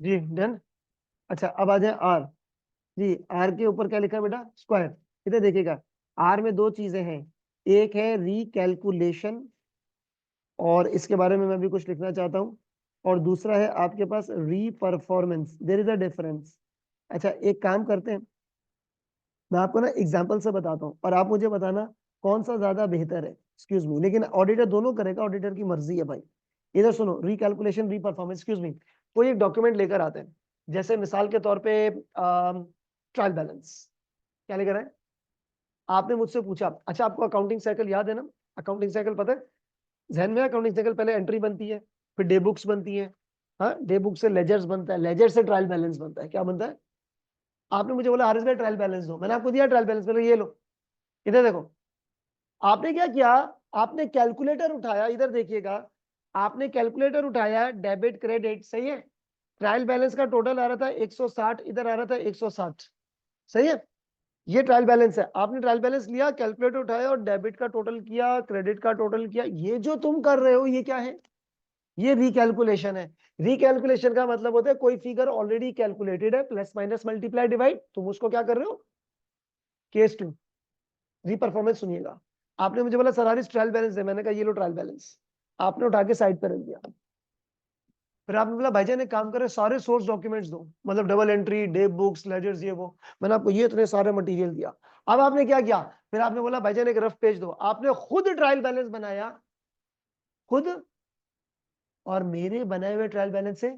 जी डन। अच्छा अब आ जाए आर। जी आर के ऊपर क्या लिखा है बेटा? स्क्वायर। इधर देखिएगा, आर में दो चीजें हैं, एक है रिकैलकुलेशन, और इसके बारे में मैं भी कुछ लिखना चाहता हूँ, और दूसरा है आपके पास reperformance, there is a difference. अच्छा एक काम करते हैं, मैं आपको ना एग्जांपल से बताता हूँ और आप मुझे बताना कौन सा ज्यादा बेहतर है। एक्सक्यूज मी, लेकिन ऑडिटर दोनों करेगा, ऑडिटर की मर्जी है भाई। इधर सुनो, रिकैलकुलेशन री परफॉर्मेंस। एक्सक्यूज मी, कोई एक डॉक्यूमेंट लेकर आते हैं, जैसे मिसाल के तौर पे ट्रायल बैलेंस। क्या लेकर आए? आपने मुझसे पूछा, अच्छा आपको अकाउंटिंग साइकिल याद है ना? अकाउंटिंग साइकिल पता है? जहन में अकाउंटिंग साइकिल, पहले एंट्री बनती है, फिर डे बुक्स बनती है, हाँ डे बुक से लेजर्स बनता है, लेजर से ट्रायल बैलेंस बनता है। क्या बनता है? आपने मुझे बोला आर एस भाई ट्रायल बैलेंस दो, मैंने आपको दिया ट्रायल बैलेंस, मैंने ये लो। इधर देखो, आपने क्या किया, आपने कैलकुलेटर उठाया, इधर देखिएगा, आपने कैलकुलेटर उठाया, डेबिट क्रेडिट, सही है। ट्रायल बैलेंस का टोटल आ रहा था 160, इधर आ रहा था 160, सही है। ये ट्रायल बैलेंस है, आपने ट्रायल बैलेंस लिया, कैलकुलेटर उठाया और डेबिट का टोटल किया, क्रेडिट का टोटल किया। ये जो तुम कर रहे हो ये क्या है? ये रिकैलकुलेशन है। रिकैलकुलेशन का मतलब होता है कोई फिगर ऑलरेडी कैलकुलेटेड है, प्लस माइनस मल्टीप्लाई डिवाइड, तुम उसको क्या कर रहे हो? Case to. रीपरफॉर्मेंस सुनिएगा, आपने मुझे बोला सर हारिस ट्रायल बैलेंस है, मैंने कहा ये लो ट्रायल बैलेंस, आपने उठा के साइड पर रख दिया। फिर आपने बोला भाईजान एक काम करें, सारे सोर्स डॉक्यूमेंट्स दो, मतलब double entry, day books, ledgers, ये वो। मैंने आपको ये इतने सारे मटेरियल दिया। अब आपने क्या किया? फिर आपने बोला भाईजान एक रफ पेज दो, आपने खुद ट्रायल बैलेंस बनाया, खुद, और मेरे बनाए हुए ट्रायल बैलेंस से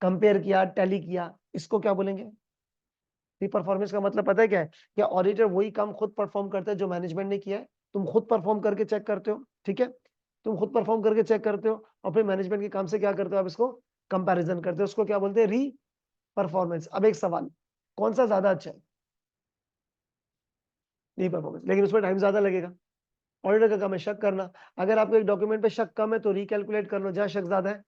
कंपेयर किया, टैली किया। इसको क्या बोलेंगे? परफॉर्मेंस का मतलब पता है क्या है? क्या ऑडिटर वही काम खुद परफॉर्म करता है जो मैनेजमेंट ने किया है, तुम खुद परफॉर्म करके चेक करते हो, ठीक है। तुम खुद परफॉर्म करके चेक करते हो और फिर मैनेजमेंट के काम से क्या करते हो, आप इसको कंपैरिजन करते हो, उसको क्या बोलते हैं? री परफॉर्मेंस। अब एक सवाल, कौन सा ज्यादा अच्छा है? री परफॉर्मेंस, लेकिन उसमें टाइम ज्यादा लगेगा। ऑडिटर का काम है शक करना, अगर आपको एक डॉक्यूमेंट पे शक कम है तो रिकैलकुलेट कर लो, जहां शक ज्यादा है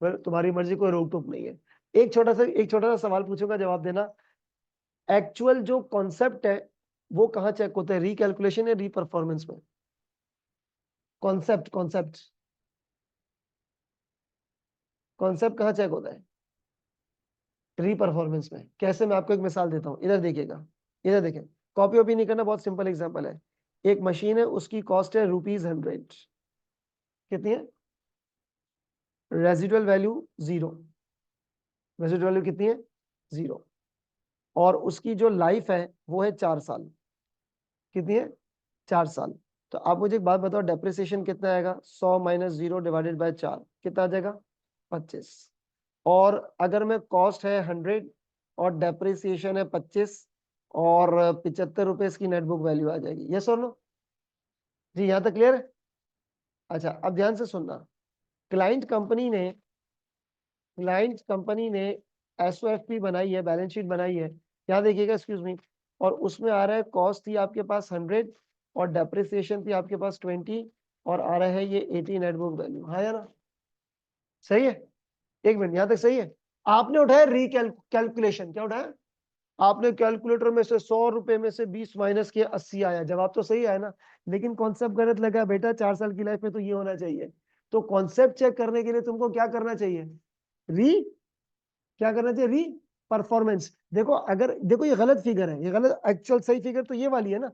फिर तुम्हारी मर्जी, कोई रोक टोक नहीं है। एक छोटा सा सवाल पूछूंगा, जवाब देना। एक्चुअल जो कॉन्सेप्ट है वो कहाँ चेक होता है, रिकैलकुलेशन या री परफॉर्मेंस में? कॉन्सेप्ट कॉन्सेप्ट कहाँ चेक होता है? री परफॉर्मेंस में। कैसे? मैं आपको एक मिसाल देता हूँ, इधर देखिएगा, इधर देखें, कॉपी वॉपी नहीं करना, बहुत सिंपल एग्जांपल है। एक मशीन है, उसकी कॉस्ट है ₹100। कितनी है? Residual value zero. Residual value कितनी है? जीरो। और उसकी जो लाइफ है वो है 4 साल। कितनी है? 4 साल। तो आप मुझे एक बात बताओ, डेप्रिसिएशन कितना आएगा? 100 माइनस 0 डिवाइडेड बाय 4 कितना आ जाएगा? 25। और अगर मैं कॉस्ट है 100 और डेप्रिसिएशन है 25 और 75 रुपए की नेटबुक वैल्यू आ जाएगी। यस और नो? जी, यहाँ तक क्लियर है? अच्छा, अब ध्यान से सुनना। क्लाइंट कंपनी ने एसओएफपी बनाई है, बैलेंस शीट बनाई है, यहाँ देखिएगा, एक्सक्यूज मी, और उसमें आ रहा है कॉस्ट थी आपके पास 100 और डेप्रिसिएशन थी आपके पास 20 और आ रहा है ये 80 नेटबुक वैल्यू। हाँ या ना? सही है? एक मिनट, यहाँ तक सही है? आपने उठाया कैलकुलेशन, क्या उठाया आपने? कैलकुलेटर में से 100 रुपए में से 20 माइनस किया, 80 आया। जवाब तो सही आया ना? लेकिन कॉन्सेप्ट गलत लगा बेटा। 4 साल की लाइफ में तो ये होना चाहिए। तो कॉन्सेप्ट चेक करने के लिए तुमको क्या करना चाहिए? री क्या करना चाहिए? री परफॉर्मेंस। देखो, अगर देखो ये गलत फिगर है, ये गलत, एक्चुअल सही फिगर तो ये वाली है ना।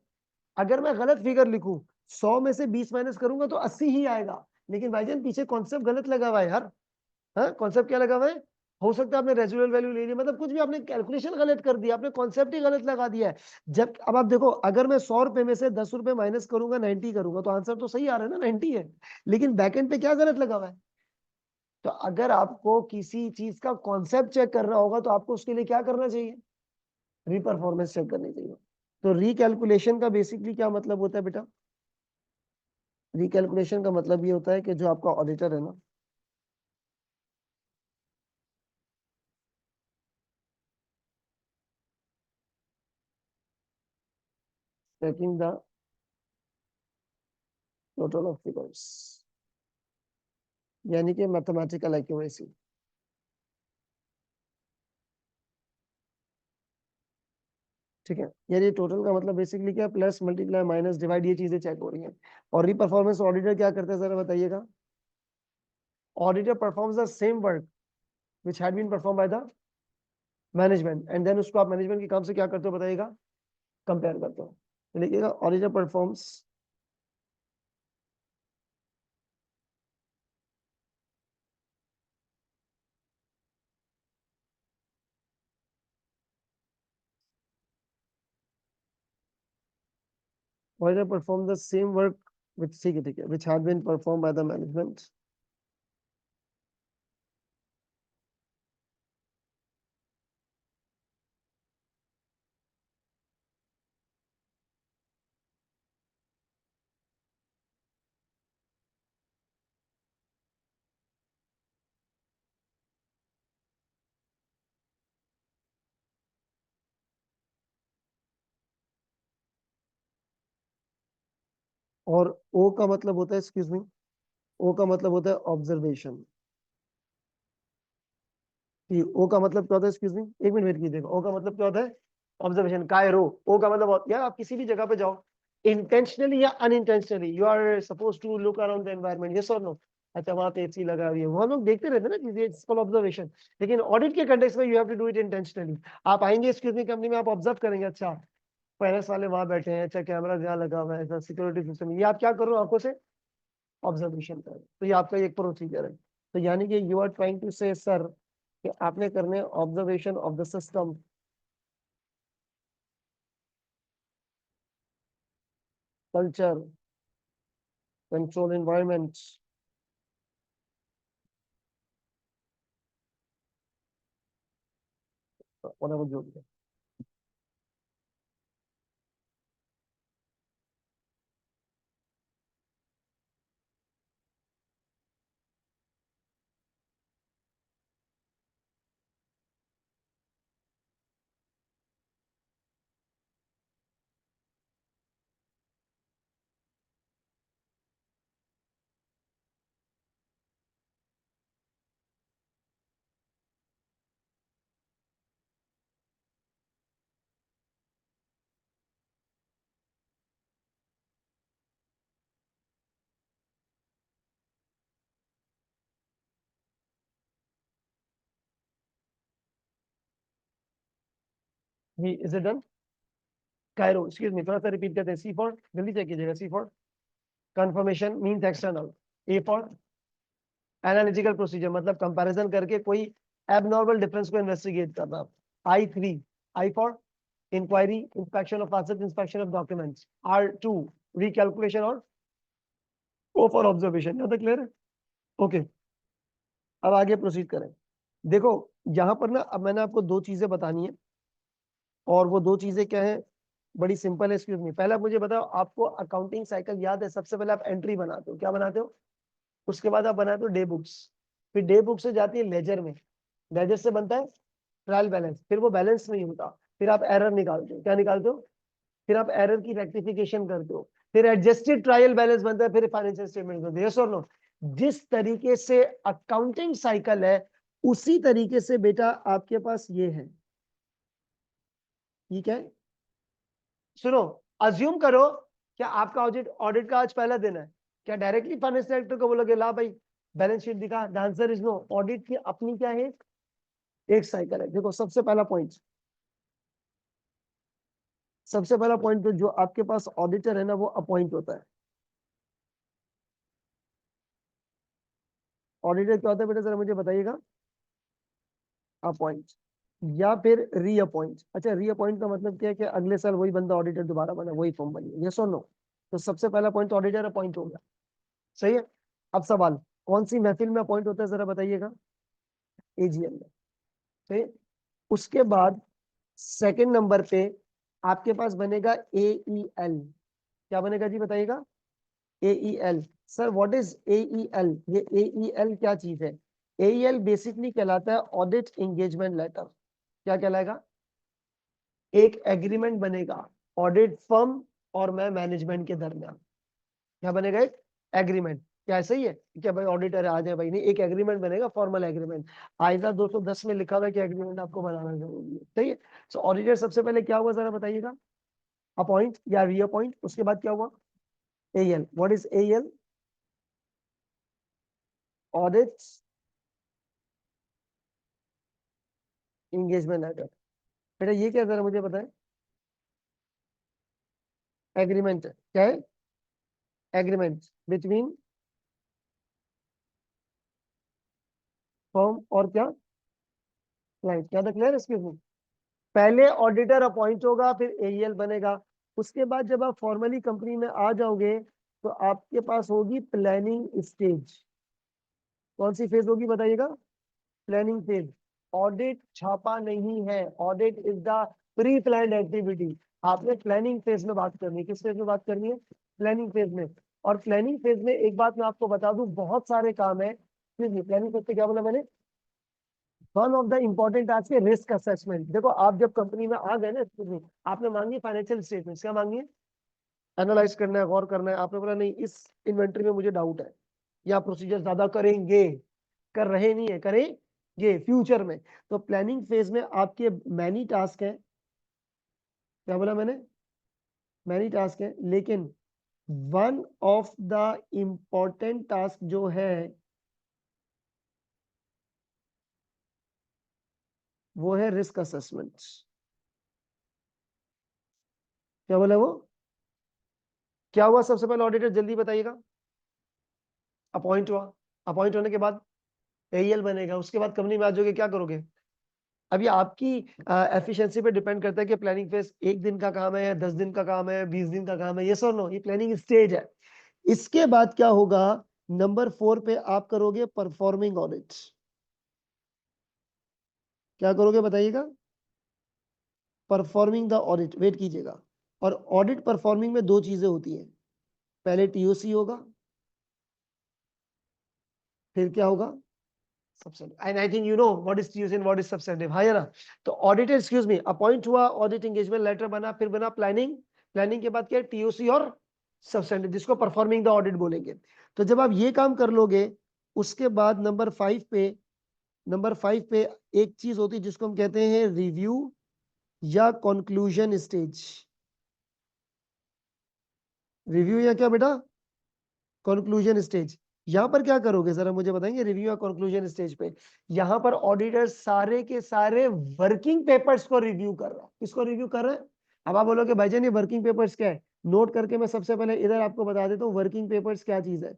अगर मैं गलत फिगर लिखूं, 100 में से 20 माइनस करूंगा तो 80 ही आएगा। लेकिन भाईजान पीछे कॉन्सेप्ट गलत लगा हुआ है यार। हाँ, कॉन्सेप्ट क्या लगा हुआ है? हो सकता है आपने रेजिडुअल वैल्यू ले ली, मतलब कुछ भी आपने कैलकुलेशन गलत कर दिया, आपने कॉन्सेप्ट ही गलत लगा दिया है। जब अब आप देखो, अगर मैं 100 रुपए में से 10 रुपए माइनस करूंगा, 90 करूंगा, तो आंसर तो सही आ रहा है ना, 90 है। लेकिन बैकएंड पे क्या गलत लगा हुआ है? तो अगर आपको किसी चीज का कॉन्सेप्ट चेक करना होगा तो आपको उसके लिए क्या करना चाहिए? री परफॉर्मेंस चेक करनी चाहिए। तो रिकैलकुलेशन का बेसिकली क्या मतलब होता है बेटा? रिकैलकुलेशन का मतलब ये होता है कि जो आपका ऑडिटर है ना, checking the total of figures, यानी कि मैथमेटिकल एक्यूरेसी। ठीक है, यार ये टोटल का मतलब बेसिकली क्या? प्लस मल्टीप्लाई माइनस डिवाइड, ये चीजें चेक हो रही हैं। और री परफॉर्मेंस ऑडिटर क्या करते हैं जरा बताइएगा? Auditor performs the same work which had been perform by the management and then उसको आप मैनेजमेंट के काम से क्या करते हो बताइएगा? कंपेयर करते हो। तो लिखिएगा auditor performs auditor perform the same work which, ठीक है, which had been perform by the management और ओ का मतलब होता है, एक्सक्यूज मी, ओ का मतलब होता है ऑब्जर्वेशन। ओ का मतलब क्या होता है? एक्सक्यूज मी, एक मिनट वेट कीजिएगा। ओ का मतलब क्या होता है? ऑब्जर्वेशन। कायरो, ओ का मतलब, यार आप किसी भी जगह पे जाओ, इंटेंशनली या unintentionally you are suppose to look around the environment, yes और नो? अच्छा, वहां पे एसी लगा हुई है, वो हम लोग देखते रहते हैं ना चीजें, इट्स कॉल्ड ऑब्जर्वेशन। लेकिन ऑडिट के कंटेक्स्ट में you have to do it intentionally. आप आएंगे एक्सक्यूज मी कंपनी में, आप ऑब्जर्व करेंगे, अच्छा फाइनेंस वाले वहां बैठे हैं, अच्छा कैमरा यहाँ लगा हुआ है, ऐसा सिक्योरिटी सिस्टम, ये आप क्या करो आंखों से ऑब्जर्वेशन करें। तो ये आपका एक प्रोसीजर है। तो यानी कि you are trying to say sir कि आपने करने observation of the system, culture, control environment, whatever जो भी है। जी, is it done? CAIRO, excuse me, थोड़ा सा रिपीट करते हैं। सी फॉर, जल्दी चेक कीजिएगा। C for confirmation means external. A for analytical procedure, मतलब कंपैरिजन करके कोई एबनॉर्मल डिफरेंस को इन्वेस्टिगेट करना। I3, I for inquiry, inspection of asset, inspection of documents. R2 recalculation और ओ फॉर ऑब्जर्वेशन। यहाँ तक क्लियर है? ओके, अब आगे प्रोसीड करें। देखो यहाँ पर ना, अब मैंने आपको दो चीजें बतानी है, और वो दो चीजें क्या है, बड़ी सिंपल है। एक्सक्यूज मी, पहले आप मुझे बताओ, आपको अकाउंटिंग साइकिल याद है? सबसे पहले आप एंट्री बनाते हो, क्या बनाते हो? उसके बाद आप बनाते हो डे बुक्स, फिर डे बुक से जाती है लेजर में, लेजर से बनता है ट्रायल बैलेंस, फिर वो बैलेंस नहीं होता, फिर आप एरर निकालते हो। क्या निकालते हो? फिर आप एरर की रेक्टिफिकेशन करते हो, फिर एडजस्टेड ट्रायल बैलेंस बनता है, फिर फाइनेंशियल स्टेटमेंट बनते हैं। यस और नो? जिस तरीके से अकाउंटिंग साइकिल है, उसी तरीके से बेटा आपके पास ये है। ये क्या है? सुनो, अज्यूम करो, क्या आपका ऑडिट ऑडिट का आज पहला दिन है, क्या डायरेक्टली फाइनेंस डायरेक्टर को बोलोगे ला भाई बैलेंस शीट दिखा? The answer is no. Audit की अपनी क्या है, एक साइकिल है। देखो सबसे पहला पॉइंट, सबसे पहला पॉइंट तो जो आपके पास ऑडिटर है ना, वो अपॉइंट होता है। ऑडिटर क्या होता है बेटा, जरा मुझे बताइएगा? अपॉइंट या फिर रीअपॉइंट। अच्छा, रीअपॉइंट का मतलब क्या है कि अगले साल वही बंदा ऑडिटर दोबारा बना, वही फॉर्म बनी। यस और नो? तो सबसे पहला पॉइंट ऑडिटर अपॉइंट हो गया, सही है। अब सवाल, कौन सी महफिल में अपॉइंट होता है, जरा बताइएगा? एजीएम में, सही है। उसके बाद सेकंड नंबर पे आपके पास बनेगा एईएल। क्या बनेगा जी, बताइएगा? AEL. Sir what is AEL? ये एईएल क्या चीज है? एईएल बेसिकली कहलाता है ऑडिट एंगेजमेंट लेटर। क्या कहलाएगा? एक एग्रीमेंट बनेगा ऑडिट फर्म और मैं मैनेजमेंट के दरमियान। क्या बनेगा? एक एग्रीमेंट। क्या ऐसा ही है क्या भाई, ऑडिटर आ जाए भाई? नहीं, एक एग्रीमेंट बनेगा, फॉर्मल एग्रीमेंट। आइजा 210 में लिखा हुआ है कि एग्रीमेंट आपको बनाना जरूरी है, सही है। सो ऑडिटर सबसे पहले क्या हुआ, जरा बताइएगा? अपॉइंट या रीअपॉइंट। उसके बाद क्या हुआ? AL. What is AL? Audit engagement letter. बेटा ये क्या, जरा मुझे बताएं? एग्रीमेंट है, क्या है? एग्रीमेंट बिटवीन फर्म और क्या, क्लाइंट। क्या था क्लियर इसके? पहले ऑडिटर अपॉइंट होगा, फिर एईएल बनेगा। उसके बाद जब आप फॉर्मली कंपनी में आ जाओगे, तो आपके पास होगी प्लानिंग स्टेज। कौन सी फेज होगी बताइएगा? Planning phase. ऑडिट छापा नहीं है, audit is the pre planned activity. आपने प्लानिंग फेज में बात करनी है। किस फेज में बात करनी है? प्लानिंग फेज में। और प्लानिंग फेज में एक बात मैं आपको बता दूं, बहुत सारे काम है। प्लानिंग फेज पे क्या बोला मैंने? One of the important task है रिस्क असेसमेंट। देखो आप जब कंपनी में आ गए ना, आपने मांगी फाइनेंशियल स्टेटमेंट। क्या मांगी है? एनालाइज करना है, गौर करना है। आपने बोला नहीं, इस इन्वेंट्री में मुझे डाउट है, या प्रोसीजर ज्यादा करेंगे, कर रहे नहीं है, करेंगे फ्यूचर में। तो प्लानिंग फेज में आपके मैनी टास्क है। क्या बोला मैंने? मैनी टास्क है, लेकिन one of the important task जो है, वो है रिस्क असेसमेंट। क्या बोला वो? क्या हुआ सबसे पहले ऑडिटर, जल्दी बताइएगा? अपॉइंट हुआ। अपॉइंट होने के बाद एईएल बनेगा। उसके बाद कंपनी में आ जाओगे, क्या करोगे? अभी आपकी एफिशिएंसी पे डिपेंड करता है कि प्लानिंग फेज 1 दिन का काम है, 10 दिन का काम है, 20 दिन का काम है। यस और नो? ये प्लानिंग स्टेज है। इसके बाद क्या होगा? नंबर 4 पे आप करोगे परफॉर्मिंग ऑडिट। क्या करोगे बताइएगा? Performing the audit. वेट कीजिएगा। और ऑडिट परफॉर्मिंग में दो चीजें होती हैं, पहले टीओसी होगा, फिर क्या होगा? substantive. And I think you know what is TUC and what is substantive, हाँ या ना? तो ऑडिटर, एक्सक्यूज मी, अपॉइंट हुआ, ऑडिट एंगेजमेंट लेटर बना, फिर बना प्लानिंग। प्लानिंग के बाद क्या? टीओसी और सब्सटेंटिव, जिसको परफॉर्मिंग द ऑडिट बोलेंगे। तो जब आप ये काम कर लोगे, उसके बाद नंबर 5 पे एक चीज होती है जिसको हम कहते हैं रिव्यू या कंक्लूजन स्टेज। रिव्यू या क्या बेटा? Conclusion stage. यहां पर क्या करोगे जरा मुझे बताएंगे? रिव्यू या कंक्लूजन स्टेज पे यहां पर ऑडिटर सारे के सारे वर्किंग पेपर्स को रिव्यू कर रहा है। किसको रिव्यू कर रहा है? अब आप बोलोगे भाईजान ये वर्किंग पेपर्स क्या है? नोट करके मैं सबसे पहले इधर आपको बता देता हूँ वर्किंग पेपर्स क्या चीज है।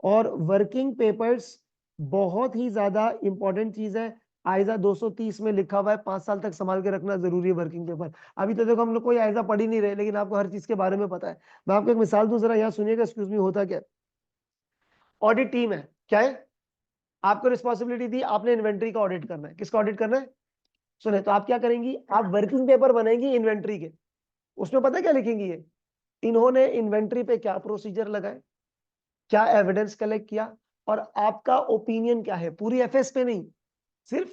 और वर्किंग पेपर्स बहुत ही ज्यादा इंपॉर्टेंट चीज है। आयजा 230 में लिखा हुआ है 5 साल तक संभाल के रखना जरूरी है वर्किंग पेपर। अभी तो देखो हम लोग कोई आयजा पढ़ ही नहीं रहे, लेकिन आपको हर चीज के बारे में पता है। मैं आपको एक मिसाल दूं, जरा यहाँ सुनिएगा, एक्सक्यूज मी, होता क्या है। ऑडिट टीम है, क्या है, आपको रिस्पॉन्सिबिलिटी दी, आपने इन्वेंट्री का ऑडिट करना है। किसका ऑडिट करना है? सुने, तो आप क्या करेंगी, आप वर्किंग पेपर बनाएंगी इन्वेंट्री के। उसमें पता है क्या लिखेंगी ये, इन्होंने इन्वेंट्री पे क्या प्रोसीजर लगाए, क्या एविडेंस कलेक्ट किया, और आपका ओपिनियन क्या है, पूरी एफएस पे नहीं, सिर्फ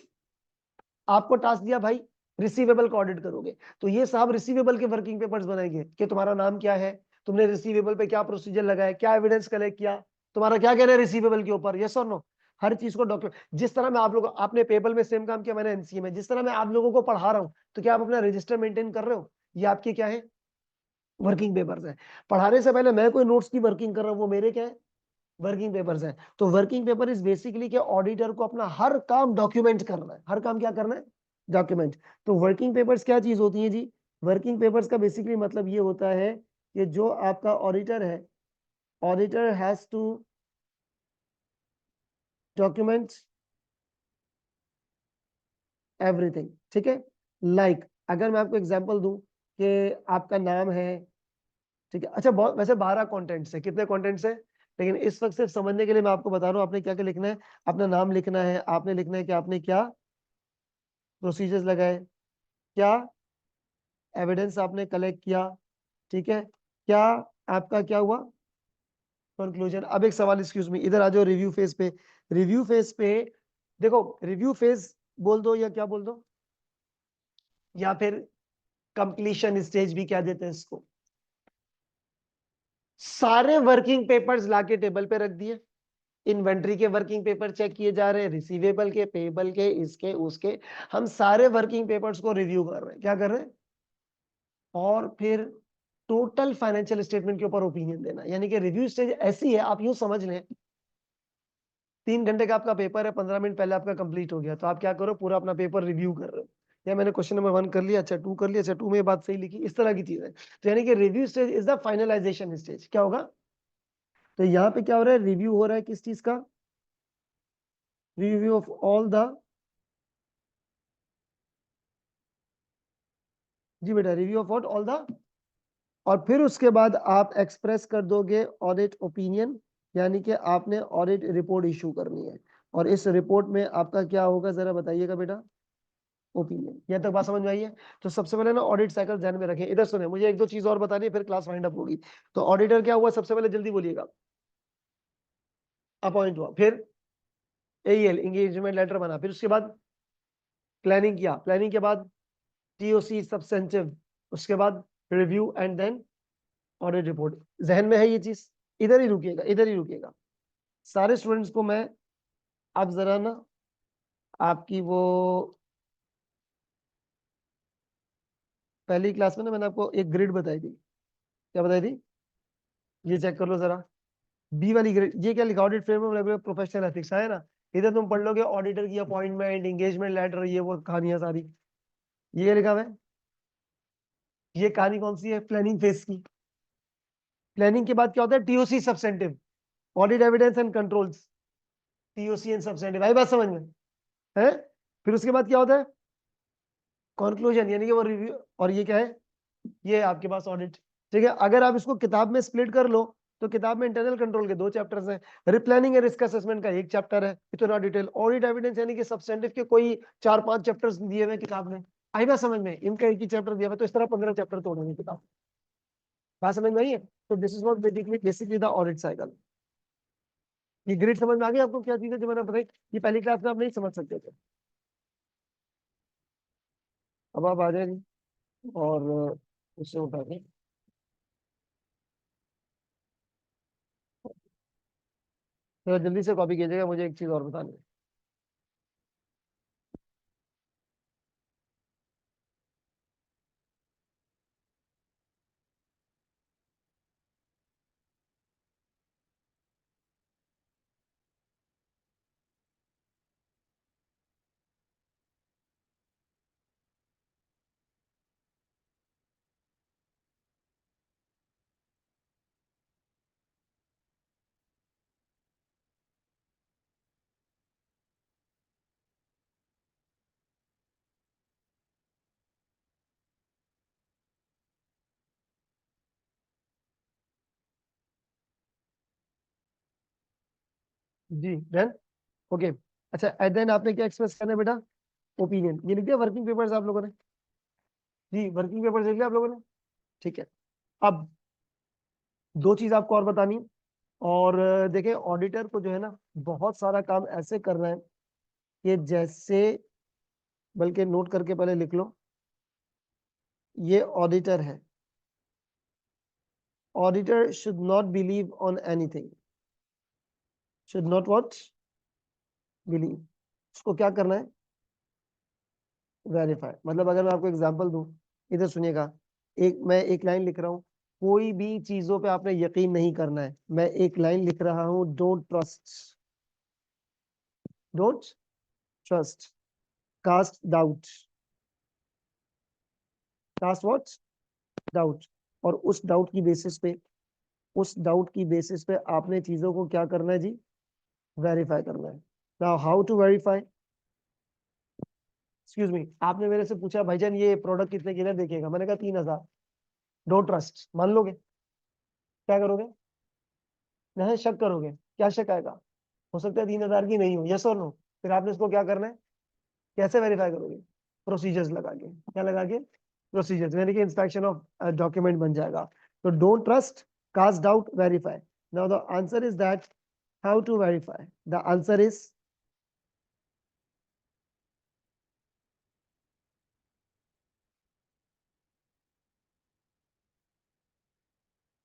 आपको टास्क दिया भाई रिसीवेबल का ऑडिट करोगे, तो ये साहब रिसीवेबल के वर्किंग पेपर्स बनाएंगे कि तुम्हारा नाम क्या है, तुमने रिसीवेबल पे क्या प्रोसीजर लगाया, क्या एविडेंस कलेक्ट किया, तुम्हारा क्या कहना है रिसीवेबल के ऊपर, यस और नो। हर चीज को डॉक्यूमेंट, जिस तरह मैं आप लोगों, आपने पेपल में सेम काम किया, मैंने एनसीए में, जिस तरह मैं आप लोगों को पढ़ा रहा हूं, तो क्या आप अपना रजिस्टर मेंटेन कर रहे हो? ये आपके क्या है, वर्किंग पेपर्स है। पढ़ाने से पहले मैं कोई नोट्स की वर्किंग कर रहा हूँ, वो मेरे क्या है, वर्किंग पेपर्स हैं। तो वर्किंग पेपर इज बेसिकली कि ऑडिटर को अपना हर काम डॉक्यूमेंट करना है, हर काम क्या करना है, डॉक्यूमेंट। तो वर्किंग पेपर्स क्या चीज होती है जी, वर्किंग पेपर्स का बेसिकली मतलब ये होता है कि जो आपका ऑडिटर है, auditor has to document everything, ठीक है। लाइक अगर मैं आपको एग्जांपल दूं कि आपका नाम है, ठीक है, अच्छा बहुत, वैसे 12 कंटेंट्स है, कितने कंटेंट्स है, लेकिन इस वक्त सिर्फ समझने के लिए मैं आपको बता रहा हूँ आपने क्या क्या लिखना है। अपना नाम लिखना है, आपने लिखना है कि आपने क्या प्रोसीजर्स लगाए, क्या एविडेंस आपने कलेक्ट किया, ठीक है, क्या आपका क्या हुआ कंक्लूजन। अब एक सवाल, एक्सक्यूज मी, इधर आ जाओ रिव्यू फेज पे। रिव्यू फेज पे देखो, रिव्यू फेज बोल दो या क्या बोल दो, या फिर कंप्लीशन स्टेज भी क्या देते हैं इसको। सारे वर्किंग पेपर्स लाके टेबल पे रख दिए, इन्वेंट्री के वर्किंग पेपर चेक किए जा रहे हैं, रिसीवेबल के, पेबल के, इसके उसके, हम सारे वर्किंग पेपर्स को रिव्यू कर रहे हैं, क्या कर रहे हैं, और फिर टोटल फाइनेंशियल स्टेटमेंट के ऊपर ओपिनियन देना। यानी कि रिव्यू स्टेज ऐसी है, आप यूं समझ लें, 3 घंटे का आपका पेपर है, 15 मिनट पहले आपका कंप्लीट हो गया, तो आप क्या करो, पूरा अपना पेपर रिव्यू कर रहे हो, या मैंने क्वेश्चन नंबर 1 कर लिया, अच्छा 2 कर लिया, अच्छा 2 में ये बात सही लिखी, इस तरह की चीज है। तो यानी कि review stage is the finalisation stage, क्या होगा, तो यहाँ पे क्या हो रहा है, रिव्यू हो रहा है किस चीज का, रिव्यू ऑफ ऑल द, जी बेटा, review of what, all the, और फिर उसके बाद आप एक्सप्रेस कर दोगे ऑडिट ओपिनियन, यानी कि आपने ऑडिट रिपोर्ट इशू करनी है, और इस रिपोर्ट में आपका क्या होगा जरा बताइएगा बेटा, ओपिनियन। यहाँ तक बात समझ में आई है। तो सबसे पहले ना ऑडिट साइकिल ध्यान में रखें। इधर सुने, मुझे एक दो चीज और बतानी है, फिर क्लास वाइंड अप होगी। तो ऑडिटर क्या हुआ, सबसे पहले जल्दी बोलिएगा, अपॉइंट हुआ, फिर एईएल एंगेजमेंट लेटर बना, फिर उसके बाद प्लानिंग किया, प्लानिंग के बाद टीओसी सब्सटेंटिव, उसके बाद review and then audit report. जहन में है ये चीज, इधर ही रुकिएगा, इधर ही रुकिएगा। सारे स्टूडेंट्स को मैं अब जरा ना आपकी वो पहली क्लास में ना मैंने आपको एक ग्रिड बताई थी, क्या बताई थी, ये चेक कर लो जरा, बी वाली ग्रेड, ये क्या लिखा, audit framework regular professional ethics है ना। इधर तुम पढ़ लोगे ऑडिटर की अपॉइंटमेंट, एंगेजमेंट लेटर, ये वो कहानियां सारी, ये क्या लिखा हुआ है, ये कहानी कौन सी है, प्लानिंग फेज की। प्लानिंग के बाद क्या होता है, TOC substantive, audit evidence and controls, TOC and substantive, आई बात समझ में है। फिर उसके बाद क्या होता है, कंक्लूजन, यानी कि वो रिव्यू, और ये क्या है, ये है आपके पास ऑडिट। ठीक है, अगर आप इसको किताब में स्प्लिट कर लो, तो किताब में इंटरनल कंट्रोल के 2 चैप्टर्स हैं, रिप्लानिंग एंड रिस्क असेसमेंट का 1 चैप्टर है, इतना डिटेल। ऑडिट एविडेंस यानी कि सब्सटेंटिव के कोई 4-5 चैप्टर्स दिए हुए किताब में, आई बात समझ में, इनका एक ही चैप्टर दिया हुआ है, तो इस तरह 15 चैप्टर तोड़ेंगे किताब, बात समझ में आई है। तो this is not basically the audit cycle. ये ग्रिड समझ में आ गई आपको, क्या चीज है जो मैंने बताई, ये पहली क्लास में आप नहीं समझ सकते थे, अब आप आ जाएंगे और उससे उठा के तो जल्दी से कॉपी कीजिएगा, मुझे एक चीज और बतानी है। जी देन ओके। अच्छा एंड देन आपने क्या एक्सप्रेस करना है बेटा? ओपिनियन। ये लिख दिया वर्किंग पेपर्स आप लोगों ने? जी वर्किंग पेपर्स लिख लिया आप लोगों ने? ठीक है। अब दो चीज आपको और बतानी है। और देखिए ऑडिटर को जो है ना बहुत सारा काम ऐसे करना है कि जैसे, बल्कि नोट करके पहले लिख लो, ये ऑडिटर है। Auditor should not believe on anything. Should not what? Believe. उसको क्या करना है? वेरीफाई। मतलब अगर मैं आपको एग्जांपल दूं, इधर सुनिएगा। मैं एक लाइन लिख रहा हूं, कोई भी चीजों पे आपने यकीन नहीं करना है। मैं एक लाइन लिख रहा हूं, don't trust. Don't trust, cast doubt. Cast what? Doubt. और उस डाउट की बेसिस पे आपने चीजों को क्या करना है जी? वेरीफाई करना है। Now how to verify? Excuse me, आपने मेरे से पूछा भाईजान ये प्रोडक्ट कितने की है देखिएगा, मैंने कहा 3,000। डोंट ट्रस्ट मान लोगे? क्या करोगे? नहीं शक करोगे? क्या शक आएगा? हो सकता है 3,000 की नहीं हो, यस और नो। फिर आपने इसको क्या करना है? कैसे वेरीफाई करोगे? प्रोसीजर्स लगा के। क्या लगा के? प्रोसीजर्स, यानी कि इंस्पेक्शन ऑफ डॉक्यूमेंट बन जाएगा। तो don't trust, cast doubt, verify. Now the answer is that how to verify? The answer is,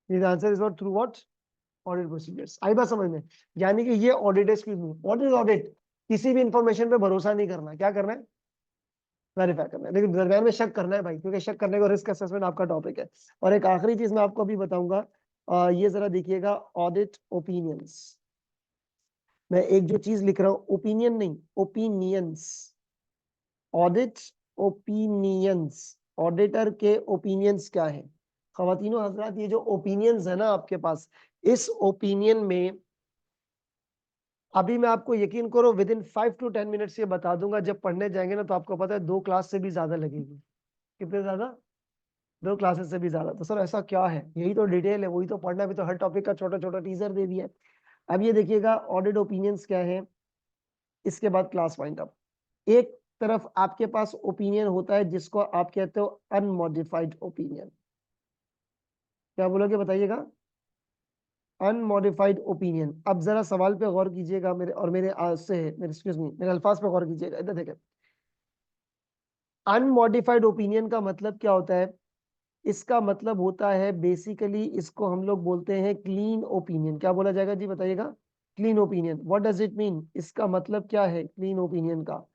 the answer is not through what? Audit procedures. आई बात समझ में? यानी कि ये ऑडिट है। Excuse me, what is audit? किसी भी इंफॉर्मेशन पे भरोसा नहीं करना। क्या करना है? वेरीफाई करना है। लेकिन दरम्यान में शक करना है भाई, क्योंकि शक करने को रिस्क असेसमेंट आपका टॉपिक है। और एक आखिरी चीज मैं आपको अभी बताऊंगा, ये जरा देखिएगा, ऑडिट ओपिनियंस। मैं एक जो चीज लिख रहा हूं, ओपिनियन नहीं, ओपिनियंस। Audit opinions. ऑडिटर के ओपिनियंस क्या है? खवातीनो हजरात, ये जो ओपिनियंस है ना आपके पास, इस ओपिनियन में अभी मैं आपको यकीन करो विद इन 5 to 10 मिनट्स ये बता दूंगा। जब पढ़ने जाएंगे ना तो आपको पता है 2 क्लास से भी ज्यादा लगेगी। कितने ज्यादा? 2 क्लासेस से भी ज्यादा। तो सर ऐसा क्या है? यही तो डिटेल है, वही तो पढ़ना। भी तो हर टॉपिक का छोटा छोटा टीजर दे दिया है। अब ये देखिएगा ऑडिट ओपिनियंस क्या है, इसके बाद क्लास वाइंड अप। एक तरफ आपके पास ओपिनियन होता है जिसको आप कहते हो अनमॉडिफाइड ओपिनियन। क्या बोलोगे बताइएगा? Unmodified opinion. अब जरा सवाल पे गौर कीजिएगा, मेरे और मेरे से मेरे एक्सक्यूज मी मेरे अल्फाज पे गौर कीजिएगा। इधर देखें, अनमॉडिफाइड ओपिनियन का मतलब क्या होता है? इसका मतलब होता है बेसिकली, इसको हम लोग बोलते हैं क्लीन ओपिनियन। क्या बोला जाएगा जी बताइएगा? Clean opinion. What does it mean? इसका मतलब क्या है क्लीन ओपिनियन का?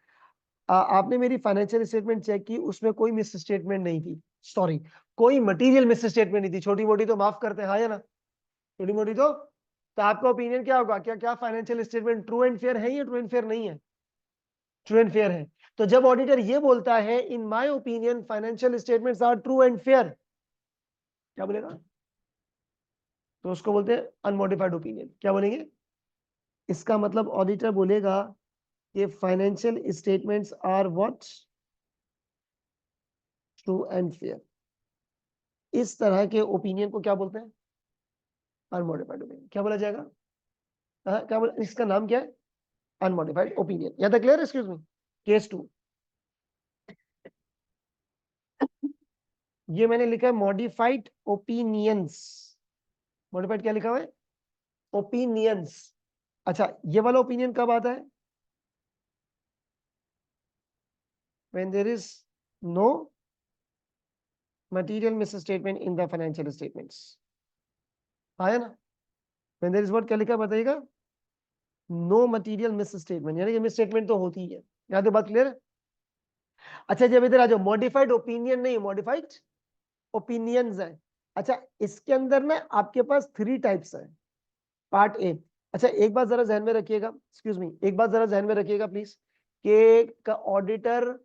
आपने मेरी फाइनेंशियल स्टेटमेंट चेक की, उसमें कोई मिस स्टेटमेंट नहीं थी। सॉरी, कोई मटेरियल मिस स्टेटमेंट नहीं थी। छोटी मोटी तो माफ करते हैं, हाँ या ना? छोटी मोटी तो आपका ओपिनियन क्या होगा? क्या क्या financial statement true and fair है या ट्रू एंड फेयर नहीं है? ट्रू एंड फेयर है। तो जब ऑडिटर ये बोलता है in my opinion financial statements are true and fair, क्या बोलेगा? तो उसको बोलते हैं अनमोडिफाइड ओपिनियन। क्या बोलेंगे? इसका मतलब ऑडिटर बोलेगा कि financial statements are what? True and fair. इस तरह के ओपिनियन को क्या बोलते हैं? Unmodified opinion. क्या बोला जाएगा? क्या बोला? इसका नाम क्या है? Unmodified opinion. या तक क्लियर? Excuse me. केस 2, ये मैंने लिखा है मॉडिफाइड ओपिनियंस। मॉडिफाइड क्या लिखा हुआ है? ओपिनियंस। अच्छा ये वाला ओपिनियन कब आता है? When there is no material misstatement in the financial statements। आया ना? व्हेन देयर इज व्हाट, क्या लिखा है बताइएगा? नो मटेरियल मिस स्टेटमेंट, यानी कि मिस स्टेटमेंट तो होती है। यहाँ तो बात क्लियर है? अच्छा जब इधर आ जाओ, मॉडिफाइड ओपिनियन नहीं, मॉडिफाइड ओपिनियंस है। अच्छा इसके अंदर ना आपके पास 3 टाइप्स है। Part A. अच्छा एक बात जरा ध्यान में रखिएगा, एक्सक्यूज मी, एक बात जरा ध्यान में रखिएगा प्लीज, कि ऑडिटर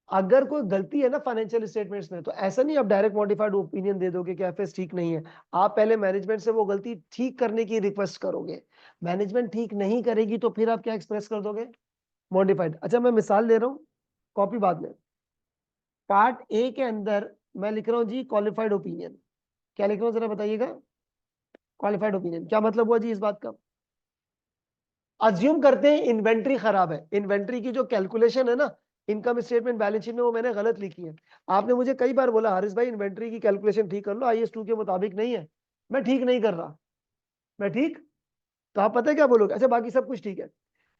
अगर कोई गलती है ना फाइनेंशियल स्टेटमेंट्स में, तो ऐसा नहीं आप डायरेक्ट मॉडिफाइड ओपिनियन दे दोगे कि एफएस ठीक नहीं है। आप पहले मैनेजमेंट से वो गलती ठीक करने की रिक्वेस्ट करोगे। मैनेजमेंट ठीक नहीं करेगी तो फिर आप क्या एक्सप्रेस कर दोगे? मॉडिफाइड। अच्छा मैं मिसाल दे रहा हूँ, कॉपी बाद में। पार्ट ए के अंदर मैं लिख रहा हूँ जी क्वालिफाइड ओपिनियन। क्या लिख रहा हूँ जरा बताइएगा? Qualified opinion. क्या मतलब हुआ जी इस बात का? अज्यूम करते हैं इन्वेंट्री खराब है, इन्वेंट्री की जो कैलकुलेशन है ना इनकम स्टेटमेंट बैलेंस शीट में, वो मैंने गलत लिखी है। आपने मुझे कई बार बोला हारिस भाई इन्वेंट्री की कैलकुलेशन ठीक कर लो, IAS 2 के मुताबिक नहीं है। मैं ठीक नहीं कर रहा, मैं ठीक, तो आप पता है क्या बोलोगे, अच्छा बाकी सब कुछ ठीक है।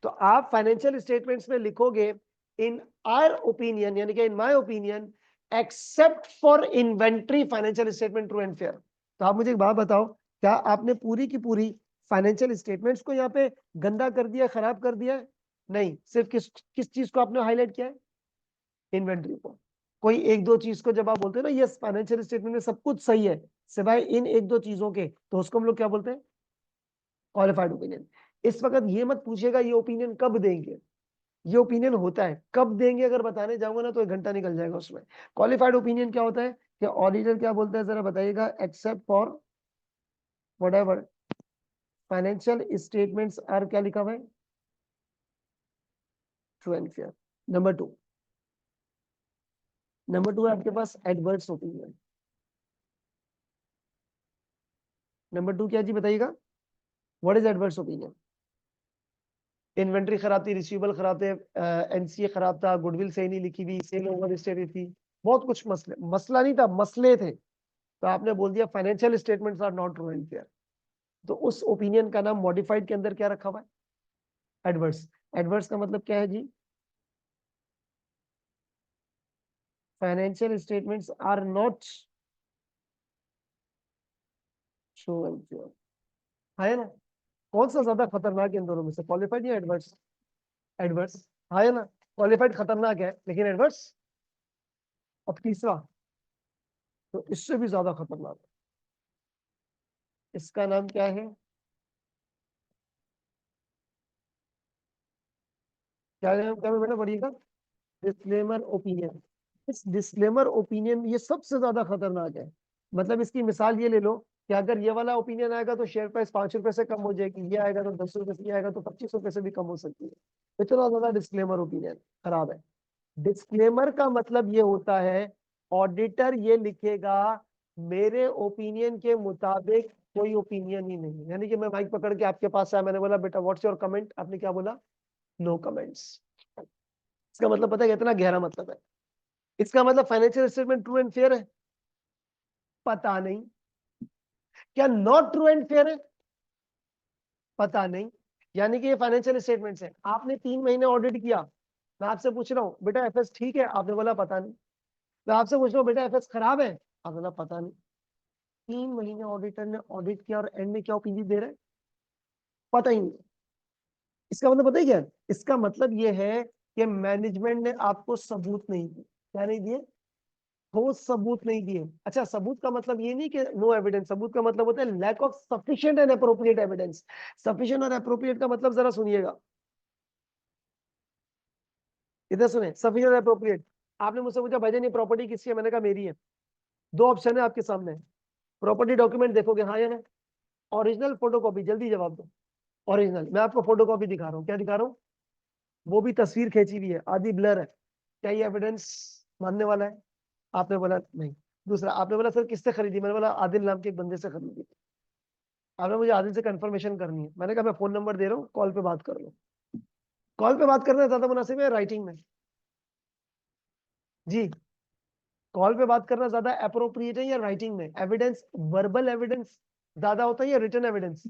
तो आप फाइनेंशियल स्टेटमेंट्स में लिखोगे इन आवर ओपिनियन, यानी कि इन my opinion except for inventory financial statement true and fair. तो आप मुझे एक बात बताओ, क्या आपने पूरी की पूरी फाइनेंशियल स्टेटमेंट्स को यहाँ पे गंदा कर दिया, खराब कर दिया है? नहीं, सिर्फ किस किस चीज को आपने हाईलाइट किया है? इन्वेंट्री को। कोई एक दो चीज को जब आप बोलते हैं ना यस फाइनेंशियल स्टेटमेंट में सब कुछ सही है सिवाय इन एक दो चीजों के, तो उसको हम लोग क्या बोलते हैं? Qualified opinion. इस वक्त ये मत पूछेगा ये ओपिनियन कब देंगे, ये ओपिनियन होता है, कब देंगे अगर बताने जाऊंगा ना तो 1 घंटा निकल जाएगा उसमें। क्वालिफाइड ओपिनियन क्या होता है कि ऑडिटर क्या बोलता है, जरा बताइएगा, except for whatever financial statements are, क्या लिखा हुआ है? True and fair. Number two, number two है आपके पास एडवर्स ओपिनियन। नंबर टू क्या जी बताइएगा, what is adverse opinion? Inventory खराब थी, रिसीवेबल खराब थे, NCA खराब था, गुडविल सही नहीं लिखी हुई, सेल ओवर स्टेटेड थी, बहुत कुछ मसले, मसला नहीं था मसले थे, तो आपने बोल दिया financial statements are not true and fair. तो उस ओपिनियन का नाम मॉडिफाइड के अंदर क्या रखा हुआ है? एडवर्स। एडवर्स का मतलब क्या है जी? Financial statements are not true and fair, है ना? कौन सा ज्यादा खतरनाक है इन दोनों में से, क्वालिफाइड या एडवर्स? एडवर्स, है ना? क्वालिफाइड खतरनाक है लेकिन एडवर्स, अब तीसरा तो इससे भी ज्यादा खतरनाक है, इसका नाम क्या है? क्या नाम, क्या बेटा पढ़िएगा? Disclaimer opinion. इस डिस्क्लेमर ओपिनियन ये सबसे ज्यादा खतरनाक है। मतलब इसकी मिसाल ये ले लो कि अगर ये वाला ओपिनियन आएगा तो शेयर प्राइस 5 रुपए से कम हो जाएगी, ये आएगा तो 10 रुपए से, ये आएगा तो 25 रुपए से भी कम हो सकती है। इतना ज्यादा डिस्क्लेमर ओपिनियन खराब है। डिस्क्लेमर का मतलब ये होता है ऑडिटर ये लिखेगा मेरे ओपिनियन के मुताबिक कोई ओपिनियन ही नहीं, यानी कि मैं माइक पकड़ के आपके पास आया, मैंने बोला बेटा व्हाट्स योर कमेंट, आपने क्या बोला? No comments. इसका मतलब पता है कितना गहरा मतलब है? इसका मतलब financial statement true and fair है? पता नहीं। क्या नॉट ट्रू एंड फेयर है? पता नहीं। यानी कि ये फाइनेंशियल स्टेटमेंट्स है, आपने 3 महीने ऑडिट किया, मैं आपसे पूछ रहा हूँ बेटा FS ठीक है, आपने बोला पता नहीं। मैं आपसे पूछ रहा हूँ बेटा FS खराब है, आपने बोला पता नहीं। 3 महीने ऑडिटर ने ऑडिट किया और एंड में क्या ओपिनियन दे रहे हैं? पता ही नहीं। इसका मतलब पता ही क्या है? इसका मतलब ये है कि मैनेजमेंट ने आपको सबूत नहीं दिए। क्या नहीं दिए? ठोस सबूत नहीं दिए। अच्छा, सबूत का मतलब ये नहीं कि नो एविडेंस, सबूत का मतलब होता है lack of sufficient and appropriate evidence. Sufficient और अप्रोप्रिएट का मतलब जरा सुनिएगा, इधर सुने, सफिशिएंट और अप्रोप्रिएट। आपने मुझसे पूछा भाईजान ये प्रॉपर्टी किसकी है, मैंने कहा मेरी है। दो ऑप्शन है आपके सामने, प्रॉपर्टी डॉक्यूमेंट देखोगे हाँ या नहीं, ओरिजिनल फोटोकॉपी, जल्दी जवाब दो। ओरिजिनल, मैं आपको फोटोकॉपी दिखा रहा हूँ, क्या दिखा रहा हूँ? वो भी तस्वीर खींची हुई है, आधी ब्लर है, क्या ये एविडेंस मानने वाला है? आपने बोला नहीं। दूसरा, आपने बोला सर किससे खरीदी, मैंने बोला आदिल नाम के एक बंदे से खरीदी। आपने मुझे आदिल से कंफर्मेशन करनी है, मैंने कहा मैं फोन नंबर दे रहा हूँ, कॉल पे बात कर लो। कॉल पे बात करना ज्यादा मुनासिब है राइटिंग में? जी, कॉल पे बात करना ज्यादा अप्रोप्रिएट है या राइटिंग में? एविडेंस, वर्बल एविडेंस ज्यादा होता है या रिटर्न एविडेंस?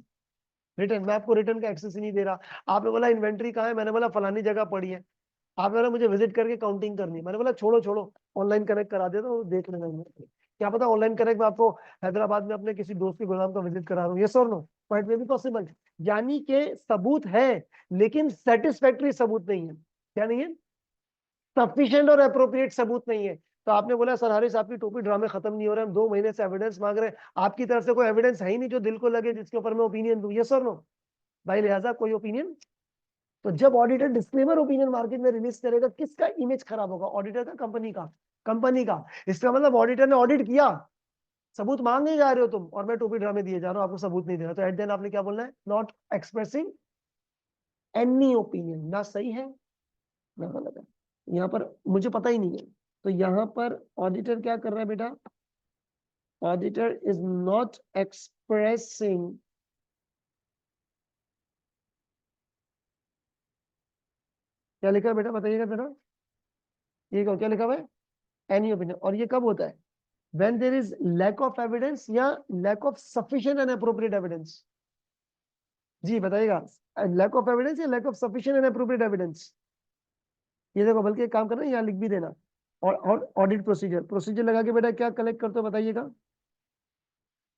रिटर्न। मैं आपको रिटर्न का एक्सेस ही नहीं दे रहा। आपने बोला इन्वेंट्री कहाँ है, मैंने बोला फलानी जगह पड़ी है। आपने बोला मुझे विजिट करके काउंटिंग करनी है, मैंने बोला छोड़ो छोड़ो, ऑनलाइन कनेक्ट करा देता हूँ, देख लेना। क्या पता ऑनलाइन कनेक्ट में आपको हैदराबाद में अपने किसी दोस्त के गोदाम का विजिट करा रहा हूँ, यस और नो? पॉइंट में भी पॉसिबल। यानी कि सबूत है लेकिन सेटिस्फैक्टरी सबूत नहीं है। क्या नहीं है? सफिशिएंट और अप्रोप्रिएट सबूत नहीं है। तो आपने बोला सर हारिस आपकी टोपी ड्रामे खत्म नहीं हो रहे, हम 2 महीने से एविडेंस मांग रहे हैं, आपकी तरफ से कोई एविडेंस है ही नहीं जो दिल को लगे, जिसके ऊपर मैं ओपिनियन दूं, यस और नो? भाई लिहाजा कोई ओपिनियन। तो जब ऑडिटर डिस्क्लेमर ओपिनियन मार्केट में रिलीज करेगा, किसका इमेज खराब होगा? ऑडिटर का, कंपनी का? कंपनी का। इसका मतलब ऑडिटर ने ऑडिट किया, सबूत मांगने जा रहे हो तुम और मैं टोपी ड्रामे दिए जा रहा हूँ, आपको सबूत नहीं दे रहा, तो एट देन आपने क्या बोलना है? नॉट एक्सप्रेसिंग एनी ओपिनियन, ना सही है ना गलत है। यहाँ पर मुझे पता ही नहीं है, तो यहाँ पर ऑडिटर क्या कर रहा है बेटा? ऑडिटर इज नॉट एक्सप्रेसिंग क्या लिखा है बेटा, बताइएगा जरा, ये क्या लिखा हुआ है, एनी ओपिनियन। और ये कब होता है, when there is lack of evidence या lack of sufficient and appropriate evidence? जी बताइएगा, lack of evidence या lack of sufficient and appropriate evidence? ये देखो, बल्कि एक काम करना, यहाँ लिख भी देना। और ऑडिट प्रोसीजर, प्रोसीजर लगा के बेटा क्या कलेक्ट करते हो बताइएगा,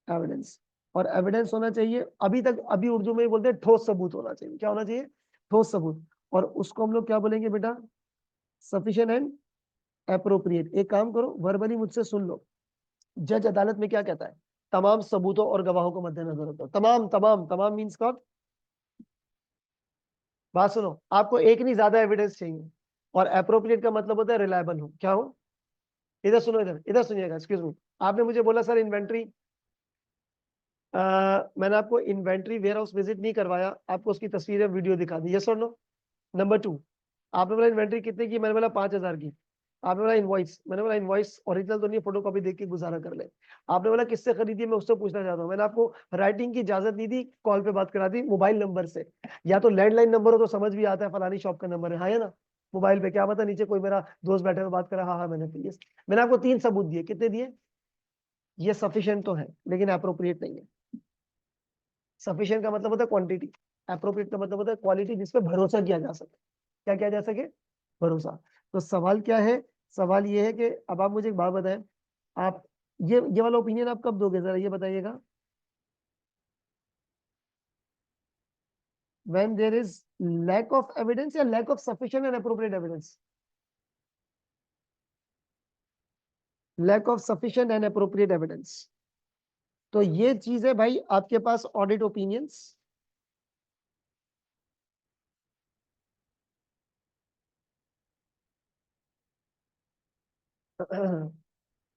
एविडेंस। और एविडेंस होना चाहिए, अभी उर्दू में बोलते हैं ठोस सबूत होना चाहिए। क्या होना चाहिए, ठोस सबूत। और उसको हम लोग क्या बोलेंगे बेटा, सफिशिएंट एंड एप्रोप्रिएट। एक काम करो, वर्बली मुझसे सुन लो, जज अदालत में क्या कहता है, तमाम सबूतों और गवाहों को मद्देनजर रखो। तमाम तमाम तमाम मीन्स कब, बात सुनो, आपको एक नहीं ज्यादा एविडेंस चाहिए। और एप्रोप्रिएट का मतलब होता है रिलायबल हो। क्या हो, इधर सुनो, इधर इधर सुनिएगा, एक्सक्यूज मी। आपने मुझे बोला सर इन्वेंट्री, मैंने आपको इन्वेंट्री वेयर हाउस विजिट नहीं करवाया, आपको उसकी तस्वीरें वीडियो दिखा दी, यस और नो? नंबर 2, आपने बोला इन्वेंट्री कितने की, मैंने बोला 5,000 की। आपने बोला इनवॉइस, मैंने बोला इनवॉइस ओरिजिनल तो नहीं, फोटो कॉपी देख के गुजारा कर ले। आपने बोला किससे खरीदी है, मैं उससे पूछना चाहता हूँ। मैंने आपको राइटिंग की इजाजत नहीं दी, कॉल पे बात करा दी मोबाइल नंबर से। या तो लैंडलाइन नंबर हो तो समझ भी आता है फलानी शॉप का नंबर है, हाँ या ना। मोबाइल पे क्या पता नीचे कोई मेरा दोस्त बैठे हुए बात करा, हाँ हाँ मैंने तो, मैंने आपको 3 सबूत दिए, कितने दिए, ये सफिशिएंट तो है लेकिन अप्रोप्रिएट नहीं है। सफिशिएंट का मतलब होता है क्वांटिटी, अप्रोप्रिएट का मतलब होता है क्वालिटी, जिसपे भरोसा किया जा सके। क्या किया जा सके, भरोसा। तो सवाल क्या है, सवाल ये है कि अब आप मुझे एक बात बताएं, आप ये वाला ओपिनियन आप कब दोगे, जरा ये बताइएगा। when there is lack of evidence या lack of sufficient and appropriate evidence? lack of sufficient and appropriate evidence। तो ये चीज है भाई आपके पास ऑडिट ओपिनियंस।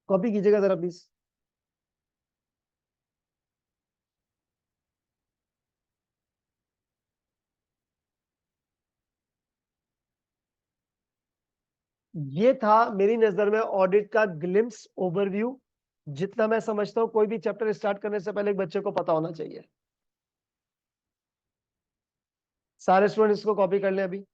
कॉपी कीजिएगा जरा प्लीज। ये था मेरी नजर में ऑडिट का ग्लिम्स ओवरव्यू। जितना मैं समझता हूं कोई भी चैप्टर स्टार्ट करने से पहले एक बच्चे को पता होना चाहिए। सारे स्टूडेंट इसको कॉपी कर लें अभी।